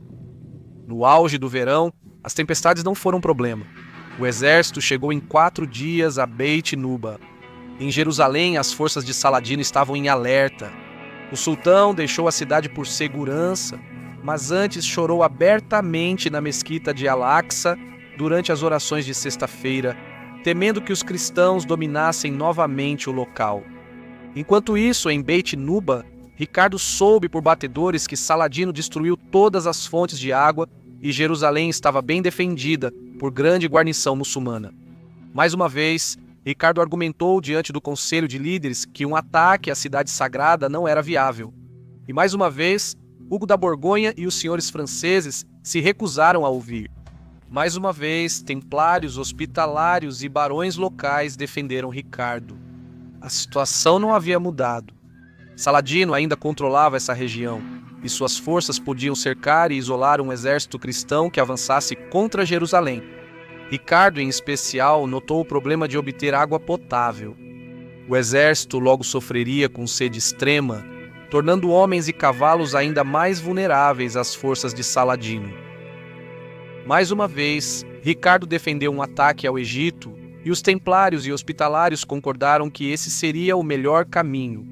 No auge do verão, as tempestades não foram problema. O exército chegou em 4 dias a Beit Nuba. Em Jerusalém, as forças de Saladino estavam em alerta. O sultão deixou a cidade por segurança, mas antes chorou abertamente na mesquita de Al-Aqsa durante as orações de sexta-feira, temendo que os cristãos dominassem novamente o local. Enquanto isso, em Beit Nuba, Ricardo soube por batedores que Saladino destruiu todas as fontes de água e Jerusalém estava bem defendida por grande guarnição muçulmana. Mais uma vez, Ricardo argumentou diante do conselho de líderes que um ataque à cidade sagrada não era viável. E mais uma vez, Hugo da Borgonha e os senhores franceses se recusaram a ouvir. Mais uma vez, templários, hospitalários e barões locais defenderam Ricardo. A situação não havia mudado. Saladino ainda controlava essa região, e suas forças podiam cercar e isolar um exército cristão que avançasse contra Jerusalém. Ricardo, em especial, notou o problema de obter água potável. O exército logo sofreria com sede extrema, tornando homens e cavalos ainda mais vulneráveis às forças de Saladino. Mais uma vez, Ricardo defendeu um ataque ao Egito, e os templários e hospitalários concordaram que esse seria o melhor caminho.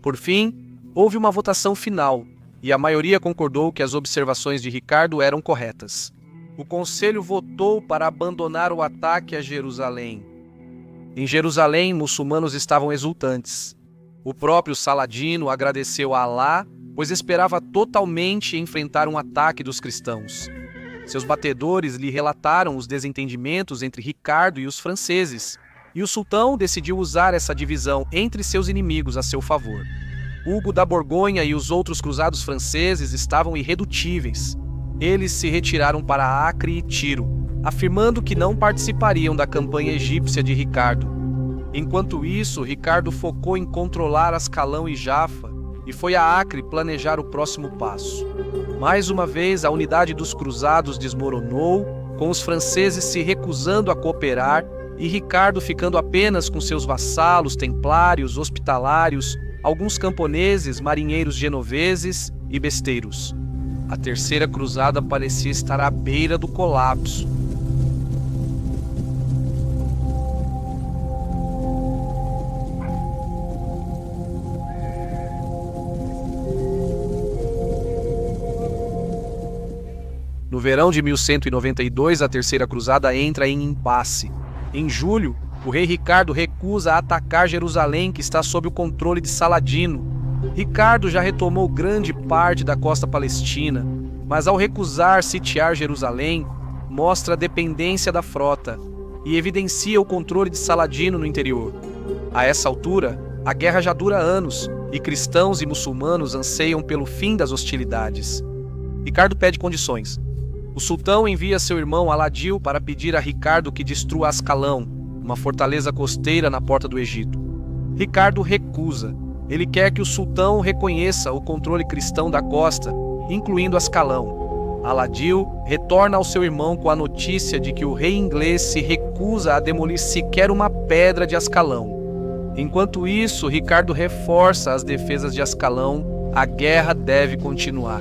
Por fim, houve uma votação final, e a maioria concordou que as observações de Ricardo eram corretas. O conselho votou para abandonar o ataque a Jerusalém. Em Jerusalém, muçulmanos estavam exultantes. O próprio Saladino agradeceu a Alá, pois esperava totalmente enfrentar um ataque dos cristãos. Seus batedores lhe relataram os desentendimentos entre Ricardo e os franceses, e o sultão decidiu usar essa divisão entre seus inimigos a seu favor. Hugo da Borgonha e os outros cruzados franceses estavam irredutíveis. Eles se retiraram para Acre e Tiro, afirmando que não participariam da campanha egípcia de Ricardo. Enquanto isso, Ricardo focou em controlar Ascalão e Jafa e foi a Acre planejar o próximo passo. Mais uma vez, a unidade dos cruzados desmoronou, com os franceses se recusando a cooperar e Ricardo ficando apenas com seus vassalos, templários, hospitalários, alguns camponeses, marinheiros genoveses e besteiros. A terceira cruzada parecia estar à beira do colapso. No verão de 1192, a Terceira Cruzada entra em impasse. Em julho, o rei Ricardo recusa atacar Jerusalém, que está sob o controle de Saladino. Ricardo já retomou grande parte da costa palestina, mas ao recusar sitiar Jerusalém, mostra a dependência da frota e evidencia o controle de Saladino no interior. A essa altura, a guerra já dura anos e cristãos e muçulmanos anseiam pelo fim das hostilidades. Ricardo pede condições. O sultão envia seu irmão Aladil para pedir a Ricardo que destrua Ascalão, uma fortaleza costeira na porta do Egito. Ricardo recusa. Ele quer que o sultão reconheça o controle cristão da costa, incluindo Ascalão. Aladil retorna ao seu irmão com a notícia de que o rei inglês se recusa a demolir sequer uma pedra de Ascalão. Enquanto isso, Ricardo reforça as defesas de Ascalão. A guerra deve continuar.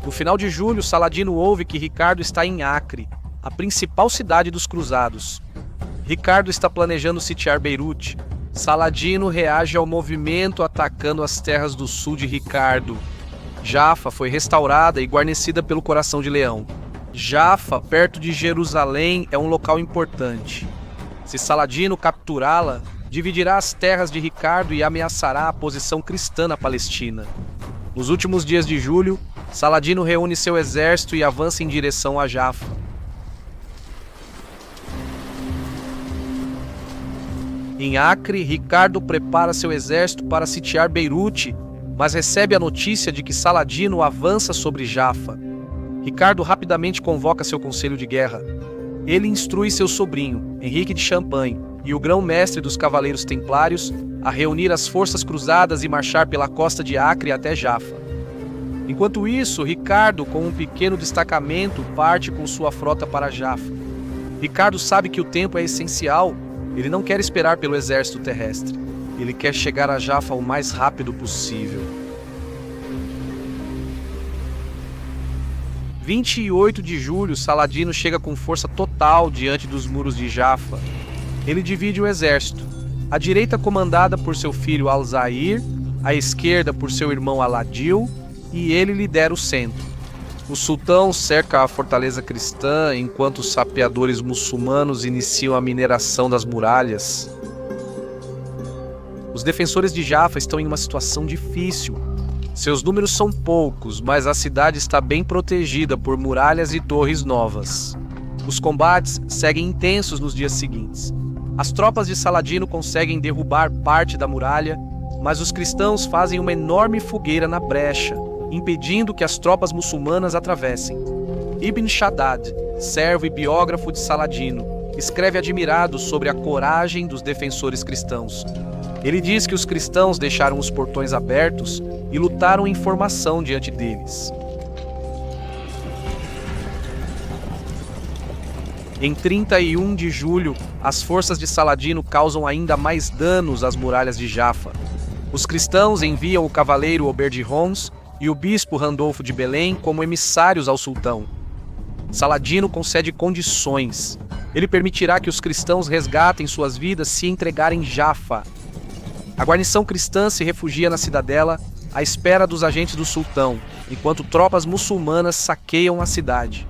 No final de julho, Saladino ouve que Ricardo está em Acre, a principal cidade dos cruzados. Ricardo está planejando sitiar Beirute. Saladino reage ao movimento atacando as terras do sul de Ricardo. Jafa foi restaurada e guarnecida pelo Coração de Leão. Jafa, perto de Jerusalém, é um local importante. Se Saladino capturá-la, dividirá as terras de Ricardo e ameaçará a posição cristã na Palestina. Nos últimos dias de julho, Saladino reúne seu exército e avança em direção a Jafa. Em Acre, Ricardo prepara seu exército para sitiar Beirute, mas recebe a notícia de que Saladino avança sobre Jafa. Ricardo rapidamente convoca seu conselho de guerra. Ele instrui seu sobrinho, Henrique de Champagne, e o grão-mestre dos Cavaleiros Templários a reunir as forças cruzadas e marchar pela costa de Acre até Jafa. Enquanto isso, Ricardo, com um pequeno destacamento, parte com sua frota para Jafa. Ricardo sabe que o tempo é essencial. Ele não quer esperar pelo exército terrestre. Ele quer chegar a Jafa o mais rápido possível. 28 de julho, Saladino chega com força total diante dos muros de Jafa. Ele divide o exército. À direita comandada por seu filho Al-Zahir, à esquerda por seu irmão Aladil, e ele lidera o centro. O sultão cerca a fortaleza cristã enquanto os sapeadores muçulmanos iniciam a mineração das muralhas. Os defensores de Jafa estão em uma situação difícil. Seus números são poucos, mas a cidade está bem protegida por muralhas e torres novas. Os combates seguem intensos nos dias seguintes. As tropas de Saladino conseguem derrubar parte da muralha, mas os cristãos fazem uma enorme fogueira na brecha, impedindo que as tropas muçulmanas atravessem. Ibn Shaddad, servo e biógrafo de Saladino, escreve admirado sobre a coragem dos defensores cristãos. Ele diz que os cristãos deixaram os portões abertos e lutaram em formação diante deles. Em 31 de julho, as forças de Saladino causam ainda mais danos às muralhas de Jafa. Os cristãos enviam o cavaleiro Ober de Homs e o bispo Randolfo de Belém como emissários ao sultão. Saladino concede condições. Ele permitirá que os cristãos resgatem suas vidas se entregarem Jafa. A guarnição cristã se refugia na cidadela à espera dos agentes do sultão, enquanto tropas muçulmanas saqueiam a cidade.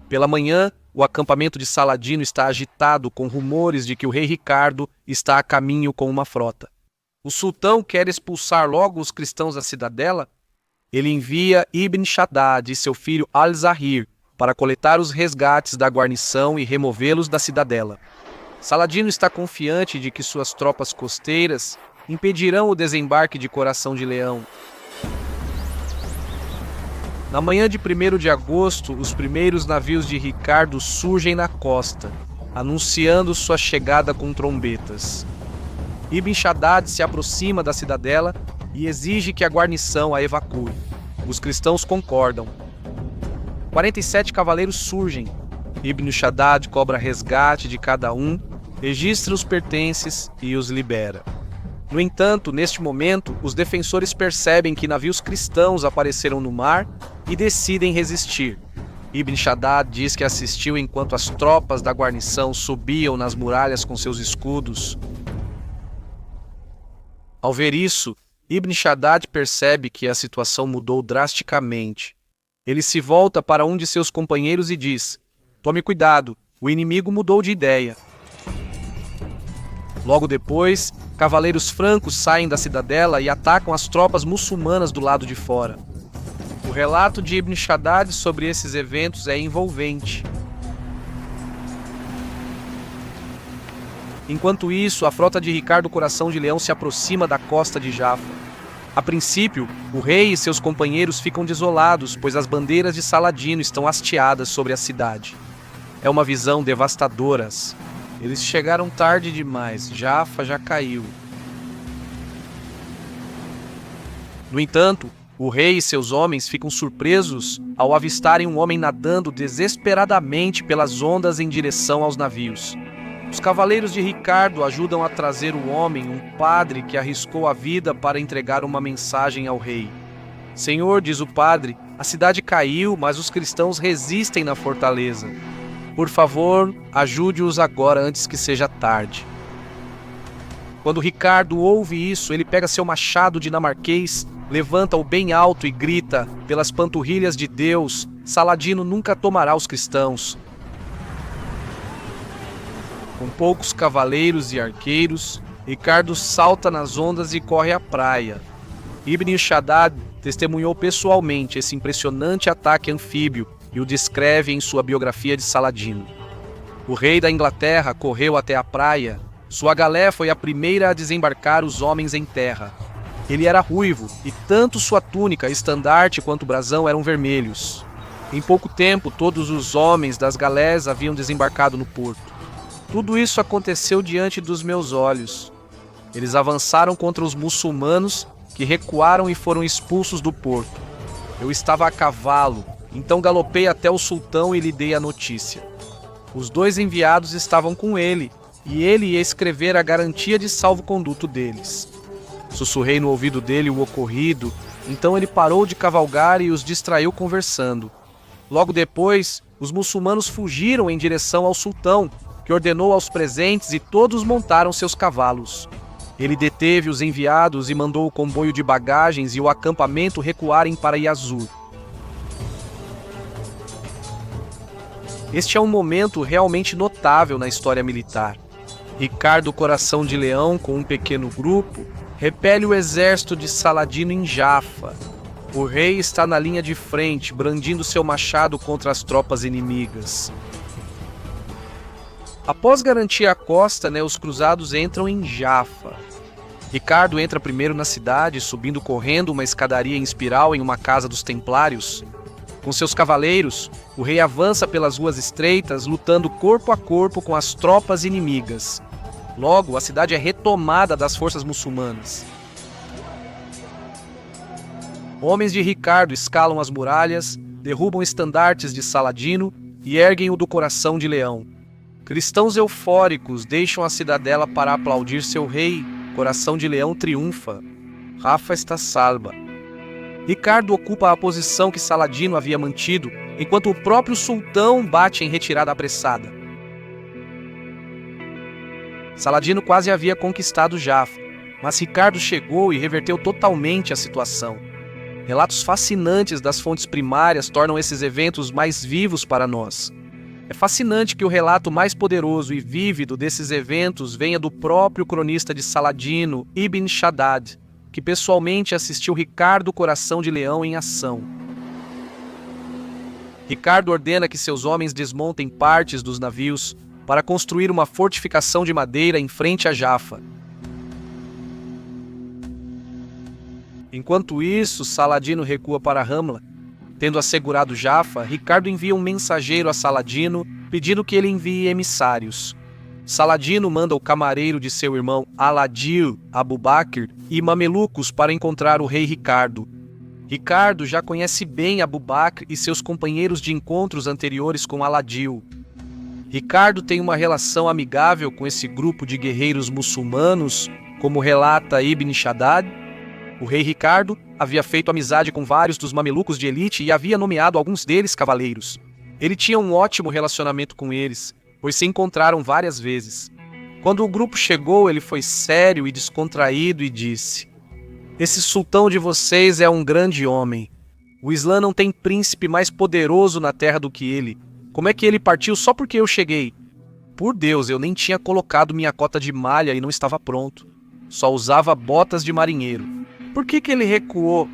Pela manhã, o acampamento de Saladino está agitado com rumores de que o rei Ricardo está a caminho com uma frota. O sultão quer expulsar logo os cristãos da cidadela. Ele envia Ibn Shaddad e seu filho Al-Zahir para coletar os resgates da guarnição e removê-los da cidadela. Saladino está confiante de que suas tropas costeiras impedirão o desembarque de Coração de Leão. Na manhã de 1º de agosto, os primeiros navios de Ricardo surgem na costa, anunciando sua chegada com trombetas. Ibn Shaddad se aproxima da cidadela e exige que a guarnição a evacue. Os cristãos concordam. 47 cavaleiros surgem. Ibn Shaddad cobra resgate de cada um, registra os pertences e os libera. No entanto, neste momento, os defensores percebem que navios cristãos apareceram no mar e decidem resistir. Ibn Shaddad diz que assistiu enquanto as tropas da guarnição subiam nas muralhas com seus escudos. Ao ver isso, Ibn Shaddad percebe que a situação mudou drasticamente. Ele se volta para um de seus companheiros e diz: "Tome cuidado, o inimigo mudou de ideia." Logo depois, cavaleiros francos saem da cidadela e atacam as tropas muçulmanas do lado de fora. O relato de Ibn Shaddad sobre esses eventos é envolvente. Enquanto isso, a frota de Ricardo Coração de Leão se aproxima da costa de Jaffa. A princípio, o rei e seus companheiros ficam desolados, pois as bandeiras de Saladino estão hasteadas sobre a cidade. É uma visão devastadora. Eles chegaram tarde demais, Jaffa já caiu. No entanto, o rei e seus homens ficam surpresos ao avistarem um homem nadando desesperadamente pelas ondas em direção aos navios. Os cavaleiros de Ricardo ajudam a trazer o homem, um padre que arriscou a vida para entregar uma mensagem ao rei. "Senhor", diz o padre, "a cidade caiu, mas os cristãos resistem na fortaleza. Por favor, ajude-os agora antes que seja tarde." Quando Ricardo ouve isso, ele pega seu machado dinamarquês, levanta-o bem alto e grita: "Pelas panturrilhas de Deus, Saladino nunca tomará os cristãos." Com poucos cavaleiros e arqueiros, Ricardo salta nas ondas e corre à praia. Ibn Shaddad testemunhou pessoalmente esse impressionante ataque anfíbio e o descreve em sua biografia de Saladino. O rei da Inglaterra correu até a praia. Sua galé foi a primeira a desembarcar os homens em terra. Ele era ruivo, e tanto sua túnica, estandarte quanto brasão eram vermelhos. Em pouco tempo, todos os homens das galés haviam desembarcado no porto. Tudo isso aconteceu diante dos meus olhos. Eles avançaram contra os muçulmanos, que recuaram e foram expulsos do porto. Eu estava a cavalo, então galopei até o sultão e lhe dei a notícia. Os 2 enviados estavam com ele, e ele ia escrever a garantia de salvo-conduto deles. Sussurrei no ouvido dele o ocorrido, então ele parou de cavalgar e os distraiu conversando. Logo depois, os muçulmanos fugiram em direção ao sultão, que ordenou aos presentes e todos montaram seus cavalos. Ele deteve os enviados e mandou o comboio de bagagens e o acampamento recuarem para Yazur. Este é um momento realmente notável na história militar. Ricardo Coração de Leão, com um pequeno grupo, repele o exército de Saladino em Jaffa. O rei está na linha de frente, brandindo seu machado contra as tropas inimigas. Após garantir a costa, os cruzados entram em Jaffa. Ricardo entra primeiro na cidade, subindo correndo uma escadaria em espiral em uma casa dos templários. Com seus cavaleiros, o rei avança pelas ruas estreitas, lutando corpo a corpo com as tropas inimigas. Logo, a cidade é retomada das forças muçulmanas. Homens de Ricardo escalam as muralhas, derrubam estandartes de Saladino e erguem o do Coração de Leão. Cristãos eufóricos deixam a cidadela para aplaudir seu rei. Coração de Leão triunfa. Jaffa está salva. Ricardo ocupa a posição que Saladino havia mantido, enquanto o próprio sultão bate em retirada apressada. Saladino quase havia conquistado Jaffa, mas Ricardo chegou e reverteu totalmente a situação. Relatos fascinantes das fontes primárias tornam esses eventos mais vivos para nós. É fascinante que o relato mais poderoso e vívido desses eventos venha do próprio cronista de Saladino, Ibn Shaddad, que pessoalmente assistiu Ricardo Coração de Leão em ação. Ricardo ordena que seus homens desmontem partes dos navios para construir uma fortificação de madeira em frente a Jaffa. Enquanto isso, Saladino recua para Ramla. Tendo assegurado Jaffa, Ricardo envia um mensageiro a Saladino, pedindo que ele envie emissários. Saladino manda o camareiro de seu irmão Aladil, Abu Bakr, e mamelucos para encontrar o rei Ricardo. Ricardo já conhece bem Abu Bakr e seus companheiros de encontros anteriores com Aladil. Ricardo tem uma relação amigável com esse grupo de guerreiros muçulmanos, como relata Ibn Shaddad. O rei Ricardo havia feito amizade com vários dos mamelucos de elite e havia nomeado alguns deles cavaleiros. Ele tinha um ótimo relacionamento com eles, pois se encontraram várias vezes. Quando o grupo chegou, ele foi sério e descontraído e disse: Esse sultão de vocês é um grande homem. O Islã não tem príncipe mais poderoso na terra do que ele. Como é que ele partiu só porque eu cheguei? Por Deus, eu nem tinha colocado minha cota de malha e não estava pronto. Só usava botas de marinheiro. Por que ele recuou?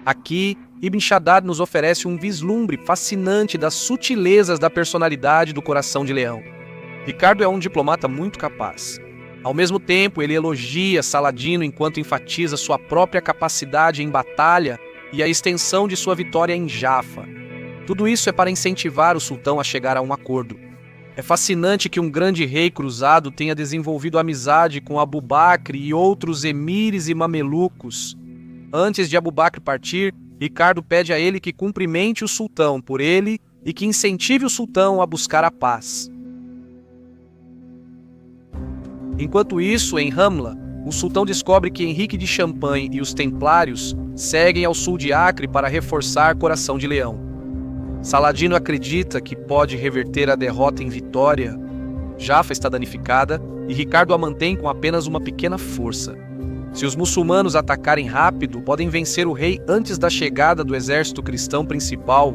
Aqui, Ibn Shaddad nos oferece um vislumbre fascinante das sutilezas da personalidade do coração de leão. Ricardo é um diplomata muito capaz. Ao mesmo tempo, ele elogia Saladino enquanto enfatiza sua própria capacidade em batalha e a extensão de sua vitória em Jaffa. Tudo isso é para incentivar o sultão a chegar a um acordo. É fascinante que um grande rei cruzado tenha desenvolvido amizade com Abu Bakr e outros emires e mamelucos. Antes de Abu Bakr partir, Ricardo pede a ele que cumprimente o sultão por ele e que incentive o sultão a buscar a paz. Enquanto isso, em Ramla, o sultão descobre que Henrique de Champagne e os templários seguem ao sul de Acre para reforçar Coração de Leão. Saladino acredita que pode reverter a derrota em vitória. Jaffa está danificada e Ricardo a mantém com apenas uma pequena força. Se os muçulmanos atacarem rápido, podem vencer o rei antes da chegada do exército cristão principal.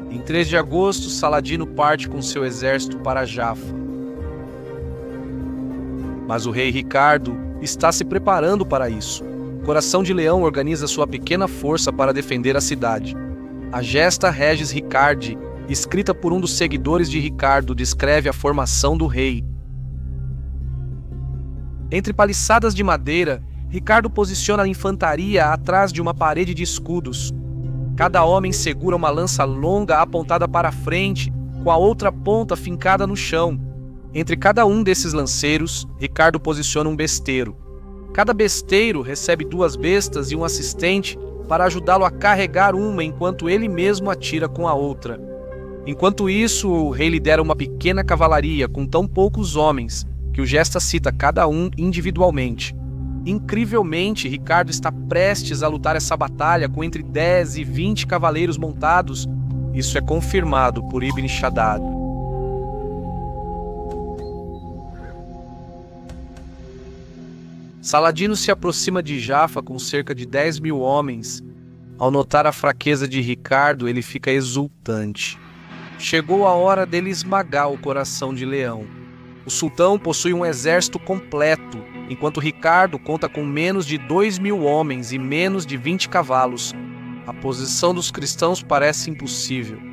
Em 3 de agosto, Saladino parte com seu exército para Jaffa. Mas o rei Ricardo está se preparando para isso. Coração de Leão organiza sua pequena força para defender a cidade. A Gesta Regis Ricardi, escrita por um dos seguidores de Ricardo, descreve a formação do rei. Entre paliçadas de madeira, Ricardo posiciona a infantaria atrás de uma parede de escudos. Cada homem segura uma lança longa apontada para a frente, com a outra ponta fincada no chão. Entre cada um desses lanceiros, Ricardo posiciona um besteiro. Cada besteiro recebe 2 bestas e um assistente para ajudá-lo a carregar uma enquanto ele mesmo atira com a outra. Enquanto isso, o rei lidera uma pequena cavalaria com tão poucos homens que o Gesta cita cada um individualmente. Incrivelmente, Ricardo está prestes a lutar essa batalha com entre 10 e 20 cavaleiros montados. Isso é confirmado por Ibn Shaddad. Saladino se aproxima de Jaffa com cerca de 10.000 homens. Ao notar a fraqueza de Ricardo, ele fica exultante. Chegou a hora dele esmagar o Coração de Leão. O sultão possui um exército completo, enquanto Ricardo conta com menos de 2.000 homens e menos de 20 cavalos. A posição dos cristãos parece impossível.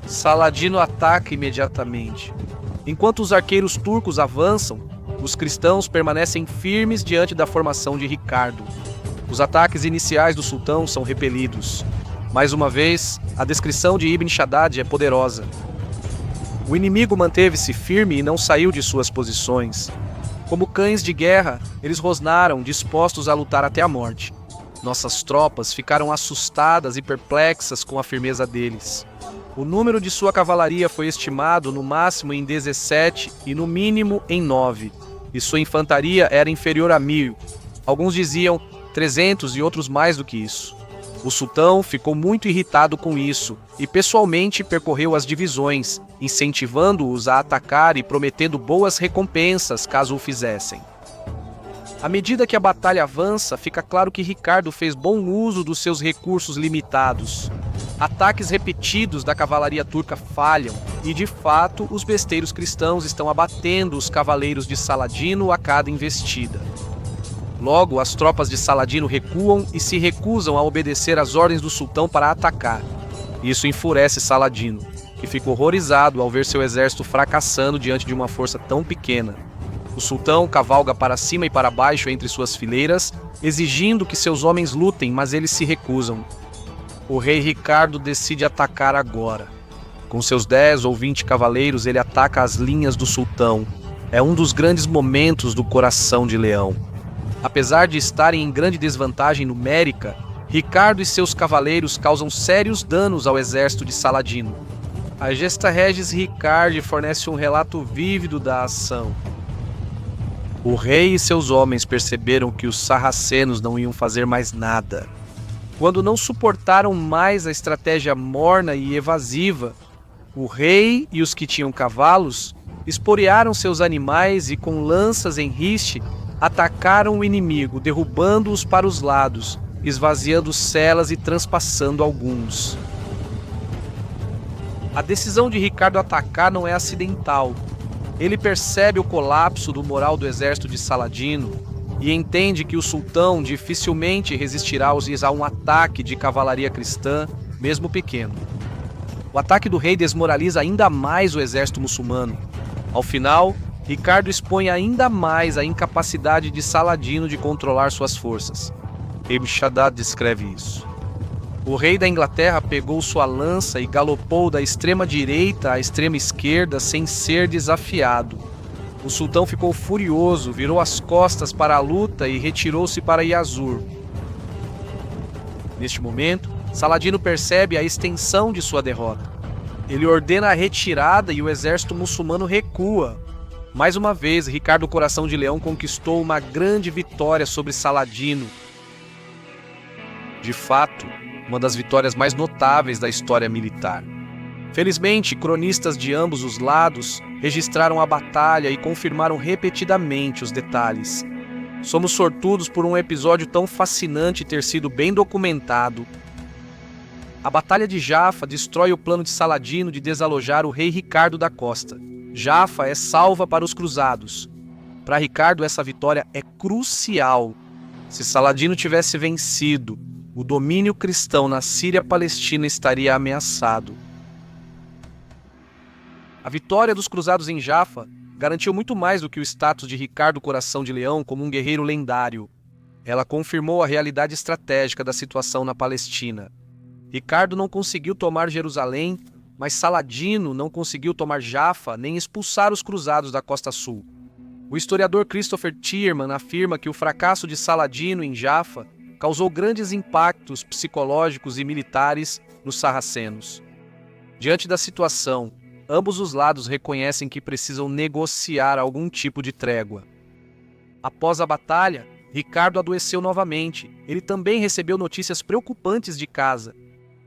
Saladino ataca imediatamente. Enquanto os arqueiros turcos avançam, os cristãos permanecem firmes diante da formação de Ricardo. Os ataques iniciais do sultão são repelidos. Mais uma vez, a descrição de Ibn Shaddad é poderosa. O inimigo manteve-se firme e não saiu de suas posições. Como cães de guerra, eles rosnaram, dispostos a lutar até a morte. Nossas tropas ficaram assustadas e perplexas com a firmeza deles. O número de sua cavalaria foi estimado no máximo em 17 e no mínimo em 9, e sua infantaria era inferior a 1.000. Alguns diziam 300 e outros mais do que isso. O sultão ficou muito irritado com isso e pessoalmente percorreu as divisões, incentivando-os a atacar e prometendo boas recompensas caso o fizessem. À medida que a batalha avança, fica claro que Ricardo fez bom uso dos seus recursos limitados. Ataques repetidos da cavalaria turca falham, e de fato os besteiros cristãos estão abatendo os cavaleiros de Saladino a cada investida. Logo, as tropas de Saladino recuam e se recusam a obedecer às ordens do sultão para atacar. Isso enfurece Saladino, que fica horrorizado ao ver seu exército fracassando diante de uma força tão pequena. O sultão cavalga para cima e para baixo entre suas fileiras, exigindo que seus homens lutem, mas eles se recusam. O rei Ricardo decide atacar agora. Com seus 10 ou 20 cavaleiros, ele ataca as linhas do sultão. É um dos grandes momentos do Coração de Leão. Apesar de estarem em grande desvantagem numérica, Ricardo e seus cavaleiros causam sérios danos ao exército de Saladino. A Gesta Regis Ricardi fornece um relato vívido da ação. O rei e seus homens perceberam que os sarracenos não iam fazer mais nada. Quando não suportaram mais a estratégia morna e evasiva, O rei e os que tinham cavalos esporearam seus animais e, com lanças em riste, atacaram o inimigo, derrubando-os para os lados, esvaziando celas e transpassando alguns. A decisão de Ricardo atacar não é acidental. Ele percebe o colapso do moral do exército de Saladino e entende que o sultão dificilmente resistirá a um ataque de cavalaria cristã, mesmo pequeno. O ataque do rei desmoraliza ainda mais o exército muçulmano. Ao final, Ricardo expõe ainda mais a incapacidade de Saladino de controlar suas forças. Ibn Shaddad descreve isso. O rei da Inglaterra pegou sua lança e galopou da extrema direita à extrema esquerda sem ser desafiado. O sultão ficou furioso, virou as costas para a luta e retirou-se para Yazur. Neste momento, Saladino percebe a extensão de sua derrota. Ele ordena a retirada e o exército muçulmano recua. Mais uma vez, Ricardo Coração de Leão conquistou uma grande vitória sobre Saladino. De fato, uma das vitórias mais notáveis da história militar. Felizmente, cronistas de ambos os lados registraram a batalha e confirmaram repetidamente os detalhes. Somos sortudos por um episódio tão fascinante ter sido bem documentado. A Batalha de Jaffa destrói o plano de Saladino de desalojar o rei Ricardo da Costa. Jaffa é salva para os cruzados. Para Ricardo, essa vitória é crucial. Se Saladino tivesse vencido, o domínio cristão na Síria-Palestina estaria ameaçado. A vitória dos cruzados em Jaffa garantiu muito mais do que o status de Ricardo Coração de Leão como um guerreiro lendário. Ela confirmou a realidade estratégica da situação na Palestina. Ricardo não conseguiu tomar Jerusalém, mas Saladino não conseguiu tomar Jaffa nem expulsar os cruzados da Costa Sul. O historiador Christopher Tierman afirma que o fracasso de Saladino em Jaffa causou grandes impactos psicológicos e militares nos sarracenos. Diante da situação, ambos os lados reconhecem que precisam negociar algum tipo de trégua. Após a batalha, Ricardo adoeceu novamente. Ele também recebeu notícias preocupantes de casa.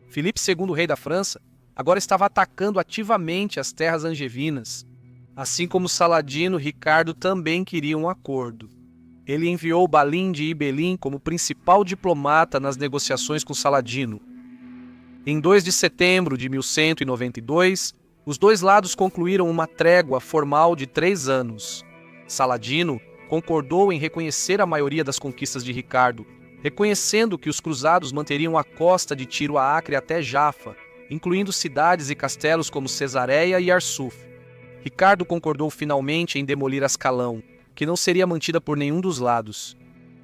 Filipe II, rei da França, agora estava atacando ativamente as terras angevinas. Assim como Saladino, Ricardo também queria um acordo. Ele enviou Balin de Ibelin como principal diplomata nas negociações com Saladino. Em 2 de setembro de 1192, os dois lados concluíram uma trégua formal de 3 anos. Saladino concordou em reconhecer a maioria das conquistas de Ricardo, reconhecendo que os cruzados manteriam a costa de Tiro a Acre até Jaffa, incluindo cidades e castelos como Cesareia e Arsuf. Ricardo concordou finalmente em demolir Ascalão, que não seria mantida por nenhum dos lados.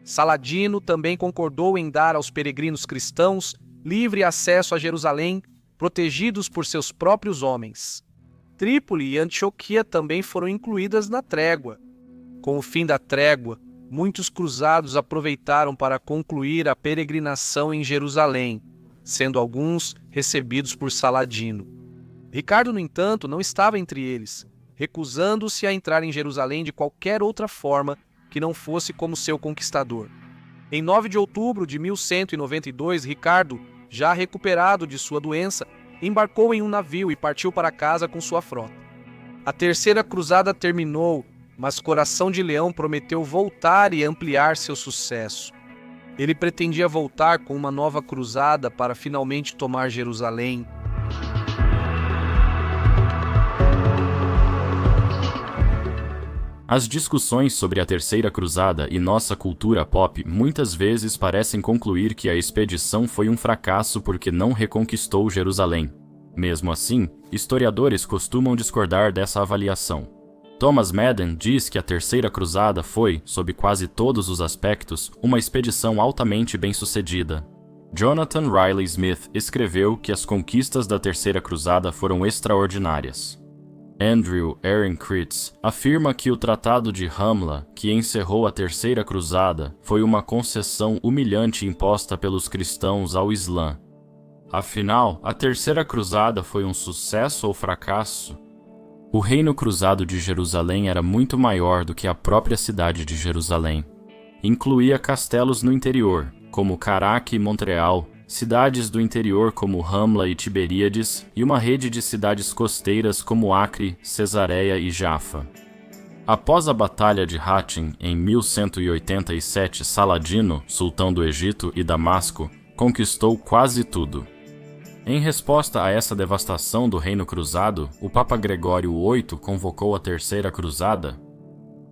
Saladino também concordou em dar aos peregrinos cristãos livre acesso a Jerusalém, protegidos por seus próprios homens. Trípoli e Antioquia também foram incluídas na trégua. Com o fim da trégua, muitos cruzados aproveitaram para concluir a peregrinação em Jerusalém, sendo alguns recebidos por Saladino. Ricardo, no entanto, não estava entre eles, recusando-se a entrar em Jerusalém de qualquer outra forma que não fosse como seu conquistador. Em 9 de outubro de 1192, Ricardo, já recuperado de sua doença, embarcou em um navio e partiu para casa com sua frota. A terceira cruzada terminou, mas Coração de Leão prometeu voltar e ampliar seu sucesso. Ele pretendia voltar com uma nova cruzada para finalmente tomar Jerusalém. As discussões sobre a Terceira Cruzada e nossa cultura pop muitas vezes parecem concluir que a expedição foi um fracasso porque não reconquistou Jerusalém. Mesmo assim, historiadores costumam discordar dessa avaliação. Thomas Madden diz que a Terceira Cruzada foi, sob quase todos os aspectos, uma expedição altamente bem-sucedida. Jonathan Riley Smith escreveu que as conquistas da Terceira Cruzada foram extraordinárias. Andrew Ehrencritz afirma que o Tratado de Ramla, que encerrou a Terceira Cruzada, foi uma concessão humilhante imposta pelos cristãos ao Islã. Afinal, a Terceira Cruzada foi um sucesso ou fracasso? O reino cruzado de Jerusalém era muito maior do que a própria cidade de Jerusalém. Incluía castelos no interior, como Caraque e Montreal, cidades do interior como Ramla e Tiberíades e uma rede de cidades costeiras como Acre, Cesareia e Jafa. Após a Batalha de Hattin, em 1187, Saladino, sultão do Egito e Damasco, conquistou quase tudo. Em resposta a essa devastação do Reino Cruzado, o Papa Gregório VIII convocou a Terceira Cruzada.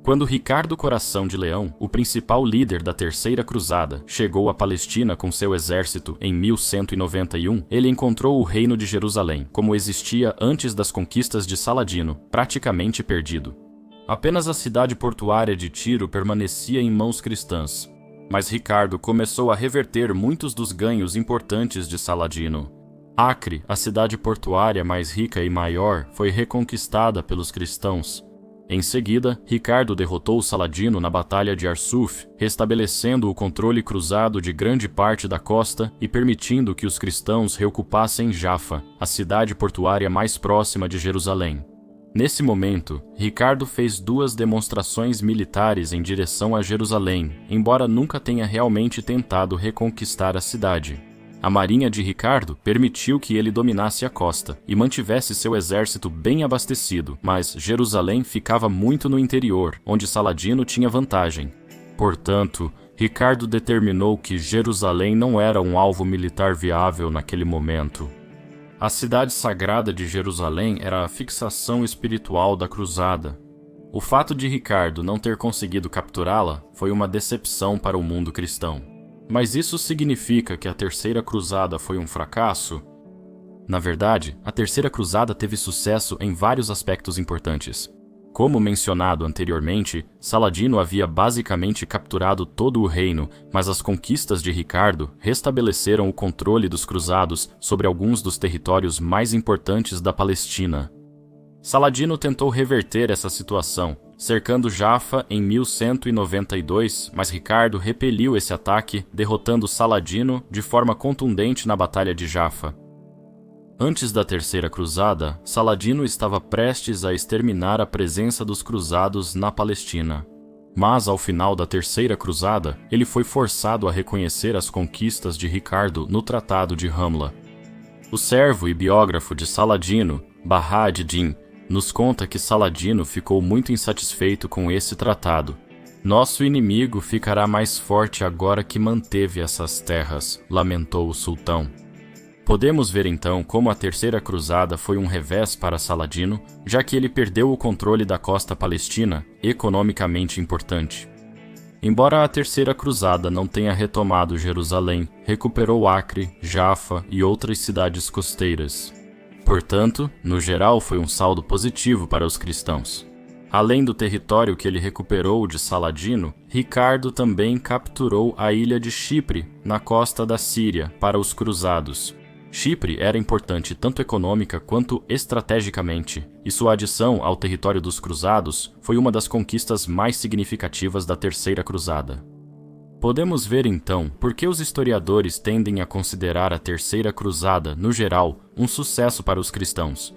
Quando Ricardo Coração de Leão, o principal líder da Terceira Cruzada, chegou à Palestina com seu exército em 1191, ele encontrou o Reino de Jerusalém, como existia antes das conquistas de Saladino, praticamente perdido. Apenas a cidade portuária de Tiro permanecia em mãos cristãs, mas Ricardo começou a reverter muitos dos ganhos importantes de Saladino. Acre, a cidade portuária mais rica e maior, foi reconquistada pelos cristãos. Em seguida, Ricardo derrotou Saladino na Batalha de Arsuf, restabelecendo o controle cruzado de grande parte da costa e permitindo que os cristãos reocupassem Jafa, a cidade portuária mais próxima de Jerusalém. Nesse momento, Ricardo fez 2 demonstrações militares em direção a Jerusalém, embora nunca tenha realmente tentado reconquistar a cidade. A marinha de Ricardo permitiu que ele dominasse a costa e mantivesse seu exército bem abastecido, mas Jerusalém ficava muito no interior, onde Saladino tinha vantagem. Portanto, Ricardo determinou que Jerusalém não era um alvo militar viável naquele momento. A cidade sagrada de Jerusalém era a fixação espiritual da cruzada. O fato de Ricardo não ter conseguido capturá-la foi uma decepção para o mundo cristão. Mas isso significa que a Terceira Cruzada foi um fracasso? Na verdade, a Terceira Cruzada teve sucesso em vários aspectos importantes. Como mencionado anteriormente, Saladino havia basicamente capturado todo o reino, mas as conquistas de Ricardo restabeleceram o controle dos cruzados sobre alguns dos territórios mais importantes da Palestina. Saladino tentou reverter essa situação, cercando Jafa em 1192, mas Ricardo repeliu esse ataque, derrotando Saladino de forma contundente na Batalha de Jafa. Antes da Terceira Cruzada, Saladino estava prestes a exterminar a presença dos cruzados na Palestina. Mas, ao final da Terceira Cruzada, ele foi forçado a reconhecer as conquistas de Ricardo no Tratado de Ramla. O servo e biógrafo de Saladino, Baha ad-Din, nos conta que Saladino ficou muito insatisfeito com esse tratado. Nosso inimigo ficará mais forte agora que manteve essas terras, lamentou o sultão. Podemos ver então como a Terceira Cruzada foi um revés para Saladino, já que ele perdeu o controle da costa palestina, economicamente importante. Embora a Terceira Cruzada não tenha retomado Jerusalém, recuperou Acre, Jafa e outras cidades costeiras. Portanto, no geral foi um saldo positivo para os cristãos. Além do território que ele recuperou de Saladino, Ricardo também capturou a ilha de Chipre, na costa da Síria, para os cruzados. Chipre era importante tanto econômica quanto estrategicamente, e sua adição ao território dos cruzados foi uma das conquistas mais significativas da Terceira Cruzada. Podemos ver então por que os historiadores tendem a considerar a Terceira Cruzada, no geral, um sucesso para os cristãos,